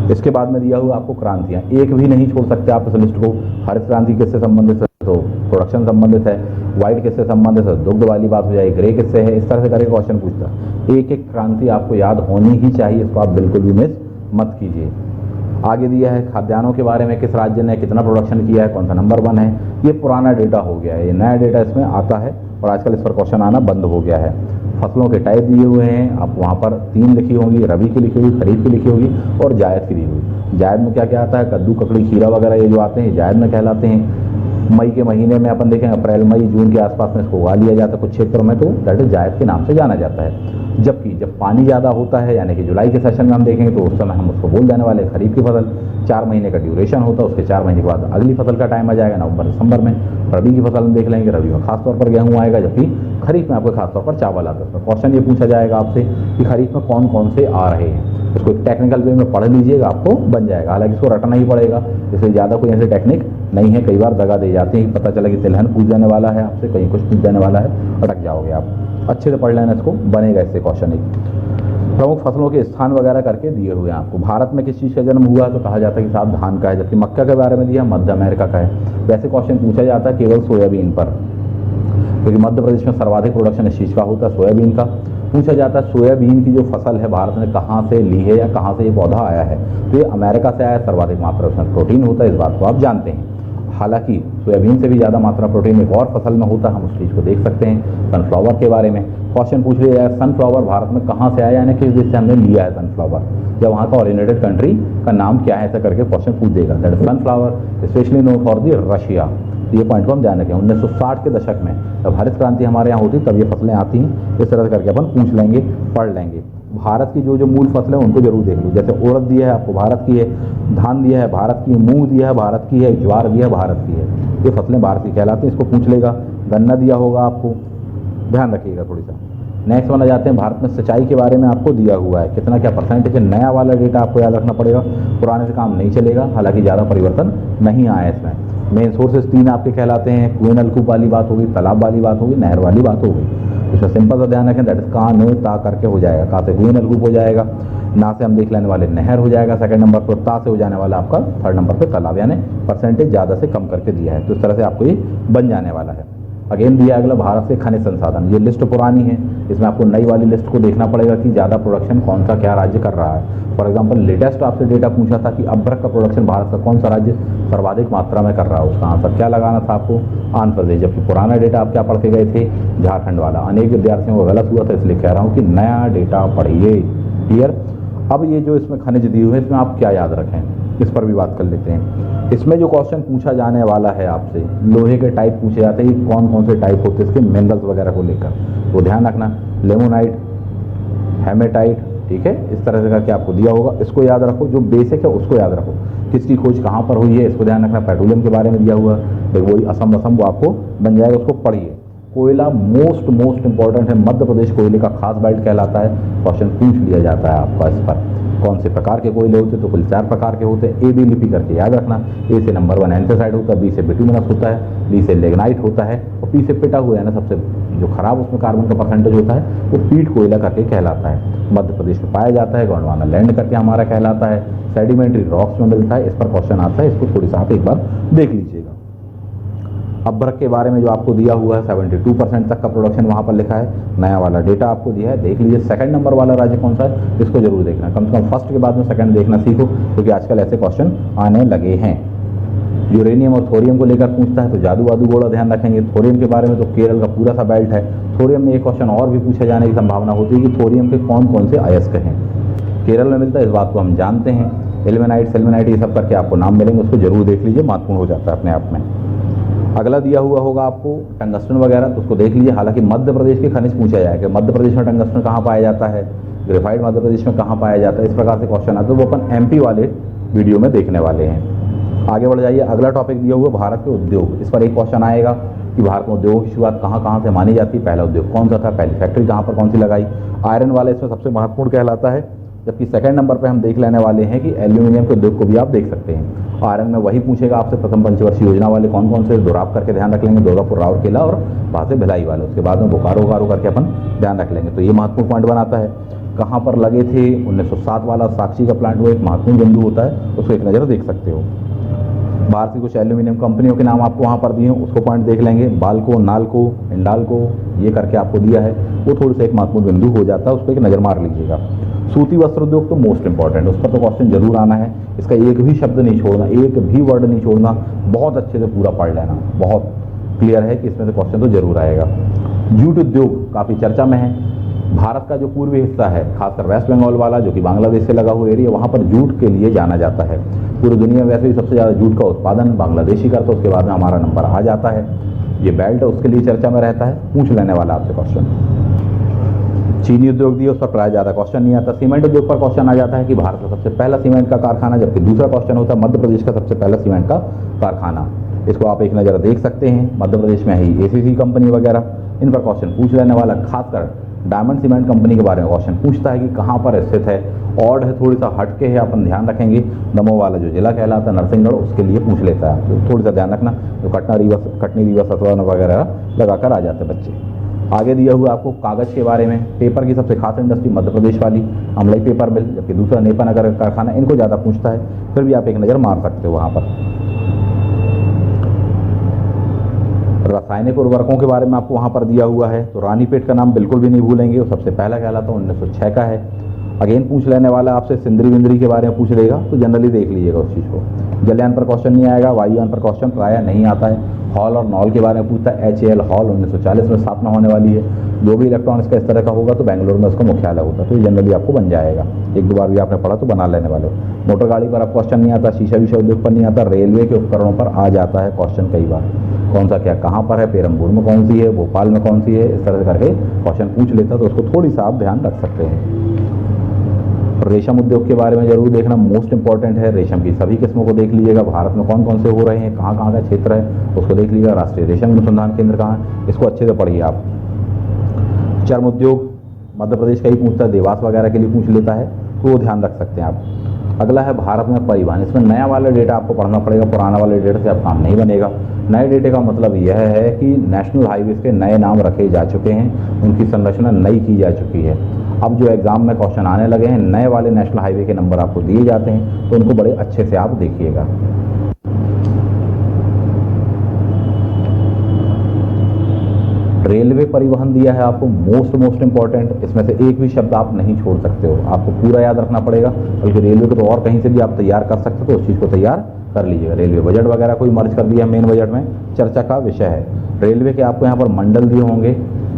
इसके बाद में दिया हुआ आपको क्रांतियाँ, एक भी नहीं छोड़ सकते आप इस लिस्ट को। हरित क्रांति किससे संबंधित है, तो प्रोडक्शन संबंधित है, वाइट किससे संबंधित है, दुग्ध वाली बात हो जाएगी, ग्रे किससे है, इस तरह से करके क्वेश्चन पूछता है। एक एक क्रांति आपको याद होनी ही चाहिए, इसको आप बिल्कुल भी मिस मत कीजिए। आगे दिया है खाद्यान्नों के बारे में, किस राज्य ने कितना प्रोडक्शन किया है, कौन सा नंबर 1 है। ये पुराना डेटा हो गया है, ये नया डेटा इसमें आता है और आजकल इस पर क्वेश्चन आना बंद हो गया है। फसलों के टाइप दिए हुए हैं, आप वहाँ पर 3 लिखी होंगी, रबी की लिखी हुई, खरीफ की लिखी होगी और जायद की दी हुई। जायद में क्या क्या आता है, कद्दू, ककड़ी, खीरा वगैरह ये जो आते हैं जायद में कहलाते हैं। मई के महीने में अपन देखें अप्रैल मई जून के आसपास में इसको उगा लिया जाता है कुछ क्षेत्रों में, तो दैट इज जायद के नाम से जाना जाता है। जबकि जब पानी ज़्यादा होता है यानी कि जुलाई के सेशन में हम देखेंगे तो उस समय हम उसको बोल जाने वाले खरीफ की फसल। 4 महीने का ड्यूरेशन होता है, उसके 4 महीने के बाद अगली फसल का टाइम आ जाएगा नवंबर दिसंबर में। रबी की फसल हम देख लेंगे, रबी में खासतौर पर गेहूँ आएगा, जबकि खरीफ में आपको खासतौर पर चावल आता है। क्वेश्चन ये पूछा जाएगा आपसे कि खरीफ में कौन कौन से आ रहे हैं, इसको एक टेक्निकल वे में पढ़ लीजिएगा, आपको बन जाएगा। हालांकि इसको रटना ही पड़ेगा, इसलिए ज़्यादा कोई ऐसी टेक्निक नहीं है। कई बार दगा दे जाते हैं, पता चला कि तिलहन पूछ जाने वाला है आपसे, कहीं कुछ पूछ जाने वाला है, अटक जाओगे आप। अच्छे से पढ़ लेना, इसको बनेगा इससे क्वेश्चन। एक प्रमुख फसलों के स्थान वगैरह करके दिए हुए हैं आपको। भारत में किस चीज़ का जन्म हुआ तो कहा जाता है कि साहब धान का है, जबकि मक्का के बारे में दिया मध्य अमेरिका का है। वैसे क्वेश्चन पूछा जाता है केवल सोयाबीन पर, क्योंकि मध्य प्रदेश में सर्वाधिक प्रोडक्शन इस चीज़ का होता है, सोयाबीन का। पूछा जाता है सोयाबीन की जो फसल है भारत ने कहाँ से ली है या कहाँ से ये पौधा आया है, तो ये अमेरिका से आया है। सर्वाधिक मात्रा उसमें प्रोटीन होता है, इस बात को आप जानते हैं। हालांकि सोयाबीन से भी ज़्यादा मात्रा प्रोटीन एक और फसल में होता है, हम उस चीज़ को देख सकते हैं। सनफ्लावर के बारे में क्वेश्चन पूछ लिया जाए, सनफ्लावर भारत में कहाँ से आया, यानी किस देश से हमने लिया है सनफ्लावर, या वहाँ का ओरिजिनेटेड कंट्री का नाम क्या है, ऐसा करके क्वेश्चन पूछ देगा। That is sunflower specially known for the Russia. ये पॉइंट को हम ध्यान रखें। 1960 के दशक में जब हरित क्रांति हमारे यहाँ होती तब ये फसलें आती हैं, इस तरह से करके अपन पूछ लेंगे, पढ़ लेंगे। भारत की जो जो मूल फसलें उनको जरूर देख लो, जैसे उड़द दिया है आपको भारत की है, धान दिया है भारत की, मूंग दिया है भारत की है, ज्वार दिया है भारत की है, ये फसलें भारत की कहलाती हैं, इसको पूछ लेगा। गन्ना दिया होगा आपको, ध्यान रखिएगा थोड़ी सा। नेक्स्ट वाला जाते हैं, भारत में सिंचाई के बारे में आपको दिया हुआ है, कितना क्या परसेंटेज है। नया वाला डेटा आपको याद रखना पड़ेगा, पुराने से काम नहीं चलेगा, हालांकि ज़्यादा परिवर्तन नहीं आया इसमें। मेन सोर्सेज 3 आपके कहलाते हैं, कुएं नलकूप वाली बात होगी, तालाब वाली बात होगी, नहर वाली बात होगी। इसमें सिंपल सा ध्यान रखें, दैट इज का न ता करके हो जाएगा। का से कुएं नलकूप हो जाएगा, ना से हम देख लेने वाले नहर हो जाएगा सेकंड नंबर पर, ता से हो जाने वाला आपका थर्ड नंबर पर तालाब, यानी परसेंटेज ज़्यादा से कम करके दिया है, तो इस तरह से आपको ये बन जाने वाला है। अगेन दिया अगला भारत से खनिज संसाधन, ये लिस्ट पुरानी है, इसमें आपको नई वाली लिस्ट को देखना पड़ेगा कि ज़्यादा प्रोडक्शन कौन सा क्या राज्य कर रहा है। फॉर एग्जांपल लेटेस्ट आपसे डेटा पूछा था कि अदरक का प्रोडक्शन भारत का कौन सा राज्य सर्वाधिक मात्रा में कर रहा है, उसका आंसर क्या लगाना था आपको, आंध्र प्रदेश। जबकि पुराना डेटा आप क्या पढ़ के गए थे, झारखंड वाला। अनेक विद्यार्थियों को गलत हुआ था, इसलिए कह रहा हूँ कि नया डेटा पढ़िए। क्लियर। अब ये जो इसमें खनिज दिए हुए हैं, इसमें आप क्या याद रखें, इस पर भी बात कर लेते हैं। इसमें जो क्वेश्चन पूछा जाने वाला है आपसे, लोहे के टाइप पूछे जाते हैं कि कौन कौन से टाइप होते हैं इसके मिनरल्स वगैरह को लेकर, तो ध्यान रखना। लेमोनाइट, हेमेटाइट, ठीक है, इस तरह से करके आपको दिया होगा, इसको याद रखो। जो बेसिक है उसको याद रखो, किसकी खोज कहाँ पर हुई है इसको ध्यान रखना। पेट्रोलियम के बारे में दिया हुआ है, वही असम वो आपको बन जाएगा, उसको पढ़िए। कोयला मोस्ट इंपॉर्टेंट है, मध्य प्रदेश कोयले का खास बेल्ट कहलाता है। क्वेश्चन पूछ लिया जाता है आपका इस पर, कौन से प्रकार के कोयले होते हैं, तो कुल 4 प्रकार के होते हैं। ए बी लिपि करके याद रखना। ए से नंबर 1 एंथ्रासाइट होता है, बी से बिटुमिनस होता है, बी से लिग्नाइट होता है, और पी से पिटा हुआ है ना, सबसे जो खराब उसमें कार्बन का परसेंटेज होता है वो पीट कोयला करके कहलाता है। मध्य प्रदेश में पाया जाता है, गोंडवाना लैंड करके हमारा कहलाता है, सेडिमेंट्री रॉक्स में मिलता है। इस पर क्वेश्चन आता है, इसको थोड़ी सा आप एक बार देख लीजिएगा। अब्रक के बारे में जो आपको दिया हुआ है 72% तक का प्रोडक्शन वहाँ पर लिखा है, नया वाला डेटा आपको दिया है, देख लीजिए। सेकंड नंबर वाला राज्य कौन सा है, इसको जरूर देखना, कम से कम फर्स्ट के बाद में सेकंड देखना सीखो, क्योंकि आजकल ऐसे क्वेश्चन आने लगे हैं। यूरेनियम और थोरियम को लेकर पूछता है तो जादू वादू गोला ध्यान रखेंगे। थोरियम के बारे में तो केरल का पूरा सा बेल्ट है। थोरियम में एक क्वेश्चन और भी पूछे जाने की संभावना होती है कि थोरियम के कौन कौन से अयस्क हैं, केरल में मिलता है, इस बात को हम जानते हैं। एल्मेनाइट, सेल्मेनाइट, ये सब करके आपको नाम मिलेंगे, उसको जरूर देख लीजिए, महत्वपूर्ण हो जाता है अपने आप में। अगला दिया हुआ होगा आपको टंगस्टन वगैरह, तो उसको देख लीजिए। हालांकि मध्य प्रदेश के खनिज पूछा जाएगा, मध्य प्रदेश में टंगस्टन कहाँ पाया जाता है, ग्रेफाइट मध्य प्रदेश में कहाँ पाया जाता है, इस प्रकार से क्वेश्चन आता है, वो अपन एमपी वाले वीडियो में देखने वाले हैं। आगे बढ़ जाइए, अगला टॉपिक दिया हुआ भारत के उद्योग। इस पर एक क्वेश्चन आएगा कि भारत में उद्योगों की शुरुआत कहाँ कहाँ से मानी जाती है, पहला उद्योग कौन सा था, पहली फैक्ट्री कहाँ पर कौन सी लगाई। आयरन वाला इसमें सबसे महत्वपूर्ण कहलाता है, जबकि सेकंड नंबर पे हम देख लेने वाले हैं कि एल्यूमिनियम के उद्योग को भी आप देख सकते हैं। आयरन में वही पूछेगा आपसे, प्रथम पंचवर्षीय योजना वाले कौन कौन से, दोराब करके ध्यान रख लेंगे, दुर्गापुर, राउरकेला और वहाँ से भिलाई वाले, उसके बाद में बोकारो वोकारो करके अपन ध्यान रख लेंगे। तो ये महत्वपूर्ण पॉइंट बनाता है। कहाँ पर लगे थे, 1907 वाला साक्षी का प्लांट वो एक महत्वपूर्ण बिंदु होता है, उसको एक नज़र देख सकते हो। बाहर से कुछ एल्यूमिनियम कंपनियों के नाम आपको वहाँ पर दिए हैं, उसको पॉइंट देख लेंगे। बाल्को, नाल्को, हिंडाल्को, ये करके आपको दिया है, वो थोड़ी सा एक महत्वपूर्ण बिंदु हो जाता है, उस पर एक नज़र मार लीजिएगा। सूती वस्त्र उद्योग तो मोस्ट इंपॉर्टेंट, उस पर तो क्वेश्चन जरूर आना है। इसका एक भी शब्द नहीं छोड़ना, एक भी वर्ड नहीं छोड़ना, बहुत अच्छे से पूरा पढ़ लेना। बहुत क्लियर है कि इसमें से क्वेश्चन तो जरूर आएगा। जूट उद्योग काफ़ी चर्चा में है। भारत का जो पूर्वी हिस्सा है, खासकर वेस्ट बंगाल वाला, जो कि बांग्लादेश से लगा हुआ एरिया, वहाँ पर जूट के लिए जाना जाता है। पूरी दुनिया में वैसे ही सबसे ज़्यादा जूट का उत्पादन बांग्लादेश ही करता है, उसके बाद में हमारा नंबर आ जाता है। ये बेल्ट है, उसके लिए चर्चा में रहता है, पूछ लेने वाला आपसे क्वेश्चन। चीनी उद्योग दिए, उस पर प्राय ज़्यादा क्वेश्चन नहीं आता। सीमेंट उद्योग पर क्वेश्चन आ जाता है कि भारत का सबसे पहला सीमेंट का कारखाना, जबकि दूसरा क्वेश्चन होता है मध्य प्रदेश का सबसे पहला सीमेंट का कारखाना। इसको आप एक नज़र देख सकते हैं, मध्य प्रदेश में ही एसीसी कंपनी वगैरह, इन पर क्वेश्चन पूछ लेने वाला। खासकर डायमंड सीमेंट कंपनी के बारे में क्वेश्चन पूछता है कि कहाँ पर स्थित है, ऑड है, थोड़ी सा हटके है, अपन ध्यान रखेंगे। दमोह वाला जो जिला कहलाता है नरसिंहगढ़, उसके लिए पूछ लेता है, तो थोड़ी सा ध्यान रखना। तो कटनी रीवा सतवाना वगैरह लगाकर आ जाते बच्चे। आगे दिया हुआ आपको कागज़ के बारे में, पेपर की सबसे खास इंडस्ट्री मध्य प्रदेश वाली अमलाई पेपर मिल, जबकि दूसरा नेपा नगर कारखाना, इनको ज़्यादा पूछता है, फिर भी आप एक नज़र मार सकते हो वहाँ पर। रासायनिक उर्वरकों के बारे में आपको वहाँ पर दिया हुआ है, तो रानीपेट का नाम बिल्कुल भी नहीं भूलेंगे, वो सबसे पहला कहलाता है, 1906 का है। अगेन पूछ लेने वाला आपसे सिंदरी विंदरी के बारे में पूछ लेगा, तो जनरली देख लीजिएगा उस चीज़ को। जलयान पर क्वेश्चन नहीं आएगा, वायुयान पर क्वेश्चन प्रायः नहीं आता है। हॉल और नॉल के बारे में पूछता है, HAL हॉल 1940 में स्थापना होने वाली है। जो भी इलेक्ट्रॉनिक्स का इस तरह का होगा तो बेंगलोर में उसका मुख्यालय होता है, तो ये जनरली आपको बन जाएगा। एक दो बार भी आपने पढ़ा तो बना लेने वाले। मोटर गाड़ी पर अब क्वेश्चन नहीं आता, शीशा वीशा उद्योग पर नहीं आता, रेलवे के उपकरणों पर आ जाता है क्वेश्चन कई बार। कौन सा क्या कहाँ पर है, पेरम्बूर में कौन सी है, भोपाल में कौन सी है, इस तरह से करके क्वेश्चन पूछ लेता है, तो उसको थोड़ी सा आप ध्यान रख सकते हैं। रेशम उद्योग के बारे में जरूर देखना, मोस्ट इंपॉर्टेंट है। रेशम की सभी किस्मों को देख लीजिएगा, भारत में कौन कौन से हो रहे हैं, कहाँ कहाँ का क्षेत्र है, उसको देख लीजिएगा। राष्ट्रीय रेशम अनुसंधान केंद्र कहाँ है, इसको अच्छे से पढ़िए आप। चर्म उद्योग मध्य प्रदेश का ही पूछता है, देवास वगैरह के लिए पूछ लेता है, तो वो ध्यान रख सकते हैं आप। अगला है भारत में परिवहन, इसमें नया वाला डेटा आपको पढ़ना पड़ेगा, पुराना वाले डेटा से अब काम नहीं बनेगा। नए डेटे का मतलब यह है कि नेशनल हाईवेज के नए नाम रखे जा चुके हैं, उनकी संरचना नई की जा चुकी है। अब जो एग्जाम में क्वेश्चन आने लगे हैं, नए वाले नेशनल हाईवे के नंबर आपको दिए जाते हैं, तो उनको बड़े अच्छे से आप देखिएगा। रेलवे परिवहन दिया है आपको, मोस्ट इंपॉर्टेंट, इसमें से एक भी शब्द आप नहीं छोड़ सकते हो, आपको पूरा याद रखना पड़ेगा। बल्कि रेलवे को तो और कहीं से भी आप तैयार कर सकते हो, तो उस चीज़ को तैयार कर लीजिएगा। रेलवे बजट वगैरह कोई मर्ज कर दिया मेन बजट में, चर्चा का विषय है। रेलवे के आपको यहाँ पर मंडल दिए होंगे,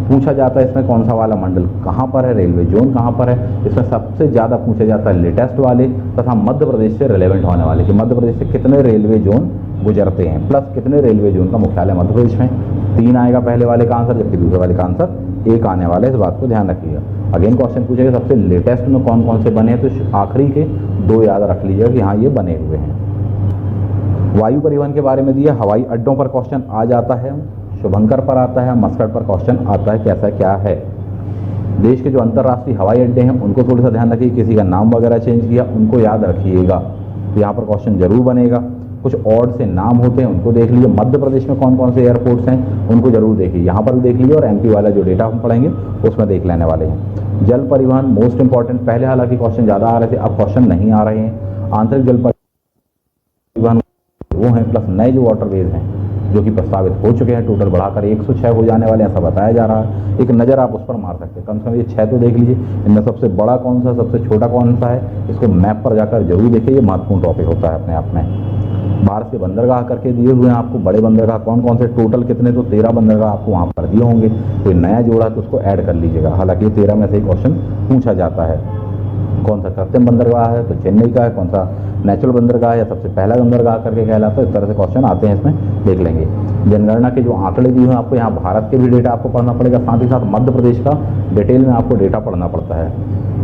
पूछा जाता है इसमें कौन सा वाला मंडल कहाँ पर है, रेलवे जोन कहाँ पर है। इसमें सबसे ज़्यादा पूछा जाता है लेटेस्ट वाले तथा मध्य प्रदेश से रिलेवेंट होने वाले, कि मध्य प्रदेश से कितने रेलवे जोन गुजरते हैं, प्लस कितने रेलवे जोन का मुख्यालय मध्य प्रदेश में। 3 आएगा पहले वाले का आंसर, जबकि दूसरे वाले का आंसर 1 आने वाला है, इस बात को ध्यान रखिएगा। अगेन क्वेश्चन पूछेगा सबसे लेटेस्ट में कौन कौन से बने हैं, तो आखिरी के 2 याद रख लीजिएगा कि हाँ ये बने हुए हैं। वायु परिवहन के बारे में दिया, हवाई अड्डों पर क्वेश्चन आ जाता है, शुभंकर पर आता है, मस्कट पर क्वेश्चन आता है, कैसा क्या है। देश के जो अंतर्राष्ट्रीय हवाई अड्डे हैं उनको थोड़ा सा ध्यान रखिए, किसी का नाम वगैरह चेंज किया उनको याद रखिएगा, तो यहाँ पर क्वेश्चन जरूर बनेगा। कुछ ऑड से नाम होते हैं उनको देख लीजिए, मध्य प्रदेश में कौन कौन से एयरपोर्ट्स हैं उनको जरूर देखिए, यहाँ पर भी देख लीजिए, और MP वाला जो डेटा हम पढ़ेंगे उसमें देख लेने वाले हैं। जल परिवहन मोस्ट इंपॉर्टेंट, पहले हालांकि क्वेश्चन ज़्यादा आ रहे थे, अब क्वेश्चन नहीं आ रहे हैं। आंतरिक जल परिवहन वो हैं, प्लस नए जो वाटरवेज हैं जो कि प्रस्तावित हो चुके हैं, टोटल बढ़ाकर 106 हो जाने वाले, ऐसा बताया जा रहा है। एक नज़र आप उस पर मार सकते हैं, कम से कम ये 6 तो देख लीजिए। इनमें सबसे बड़ा कौन सा, सबसे छोटा कौन सा है, इसको मैप पर जाकर जरूर देखिए, ये महत्वपूर्ण टॉपिक होता है अपने आप में। भारत के बंदरगाह करके दिए हुए हैं आपको, बड़े बंदरगाह कौन कौन से, टोटल कितने, तो 13 बंदरगाह आपको वहाँ पर दिए होंगे, कोई नया जोड़ा तो उसको ऐड कर लीजिएगा। हालांकि 13 में से ही क्वेश्चन पूछा जाता है। कौन सा कृत्रिम बंदरगाह है, तो चेन्नई का है, कौन सा नेचुरल बंदरगाह या सबसे पहला बंदरगाह करके कहलाता है, इस तरह से क्वेश्चन आते हैं, इसमें देख लेंगे। जनगणना के जो आंकड़े दिए हुए हैं आपको, यहाँ भारत के भी डेटा आपको पढ़ना पड़ेगा, साथ ही साथ मध्य प्रदेश का डिटेल में आपको डेटा पढ़ना पड़ता है।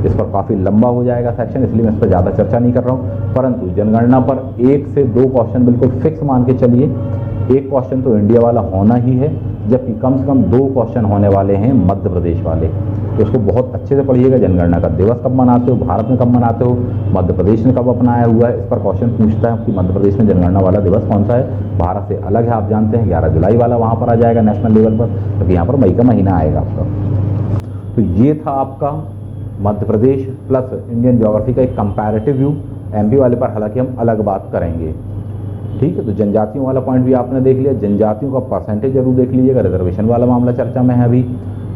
इस पर काफ़ी लंबा हो जाएगा सेक्शन, इसलिए मैं इस पर ज़्यादा चर्चा नहीं कर रहा हूँ, परंतु जनगणना पर 1 से 2 क्वेश्चन बिल्कुल फिक्स मान के चलिए। एक क्वेश्चन तो इंडिया वाला होना ही है, जबकि कम से कम 2 क्वेश्चन होने वाले हैं मध्य प्रदेश वाले, तो उसको बहुत अच्छे से पढ़िएगा। जनगणना का दिवस कब मनाते हो, भारत में कब मनाते हो, मध्य प्रदेश ने कब अपनाया हुआ है, इस पर क्वेश्चन पूछता है कि मध्य प्रदेश में जनगणना वाला दिवस कौन सा है। भारत से अलग है, आप जानते हैं, 11 जुलाई वाला वहाँ पर आ जाएगा नेशनल लेवल पर, क्योंकि यहाँ पर मई का महीना आएगा आपका। तो ये था आपका Madhya Pradesh plus Indian geography का एक कंपैरेटिव व्यू। MP वाले पर हालांकि हम अलग बात करेंगे। ठीक है, तो जनजातियों वाला पॉइंट भी आपने देख लिया, जनजातियों का परसेंटेज जरूर देख लीजिएगा, रिजर्वेशन वाला मामला चर्चा में है अभी,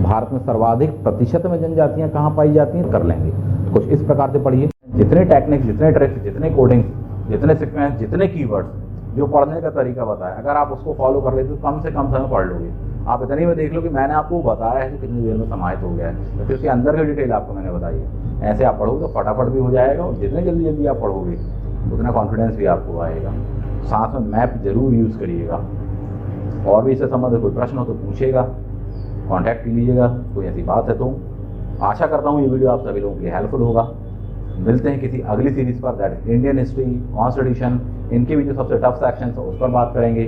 भारत में सर्वाधिक प्रतिशत में जनजातियां कहाँ पाई जाती हैं कर लेंगे। तो कुछ इस प्रकार से पढ़िए, जितने टेक्निक्स, जितने ट्रिक्स, जितने कोडिंग्स, जितने सीक्वेंस, जितने कीवर्ड्स, जो पढ़ने का तरीका बताया, अगर आप उसको फॉलो कर लेते तो कम से कम समय पढ़ लोगे। आप इतने में देख लो कि मैंने आपको बताया है तो कितनी देर में समाहित हो गया है, तो फिर उसके अंदर की डिटेल आपको मैंने बताई है। ऐसे आप पढ़ोगे तो फटाफट भी हो जाएगा, और जितने जल्दी जल्दी आप पढ़ोगे उतना कॉन्फिडेंस भी आपको आएगा। साथ में मैप जरूर यूज़ करिएगा, और भी इससे संबंधित कोई प्रश्न हो तो पूछिएगा, कॉन्टैक्ट कीजिएगा, कोई ऐसी बात है तो। आशा करता हूँ ये वीडियो आप सभी लोगों के लिए हेल्पफुल होगा। मिलते हैं किसी अगली सीरीज़ पर, that is Indian history, constitution, इनके भी जो सबसे टफ सेक्शन है उस पर बात करेंगे।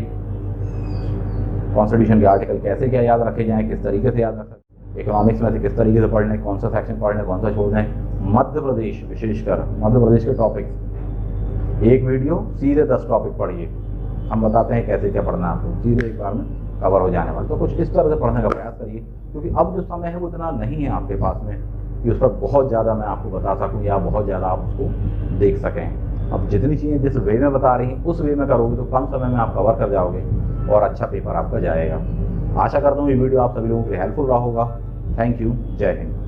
कॉन्स्टिट्यूशन के आर्टिकल कैसे क्या याद रखे जाएँ, किस तरीके से याद रख सकते हैं, इकोनॉमिक्स में से किस तरीके से पढ़ने, कौन सा सेक्शन पढ़ने, कौन सा छोड़ना है, मध्य प्रदेश, विशेषकर मध्य प्रदेश के टॉपिक्स, एक वीडियो सीधे 10 टॉपिक पढ़िए, हम बताते हैं कैसे क्या पढ़ना है आपको, सीधे एक बार में कवर हो जाने वाला। तो कुछ इस तरह से पढ़ने का प्रयास करिए, क्योंकि अब जो समय है वो इतना नहीं है आपके पास में कि उस पर बहुत ज़्यादा मैं आपको बता सकूं या बहुत ज़्यादा आप उसको देख सकें। अब जितनी चीज़ें जिस वे में बता रही हैं उस वे में करोगे तो कम समय में आप कवर कर जाओगे और अच्छा पेपर आपका जाएगा। आशा करता हूँ ये वीडियो आप सभी लोगों के लिए हेल्पफुल रहा होगा। थैंक यू, जय हिंद।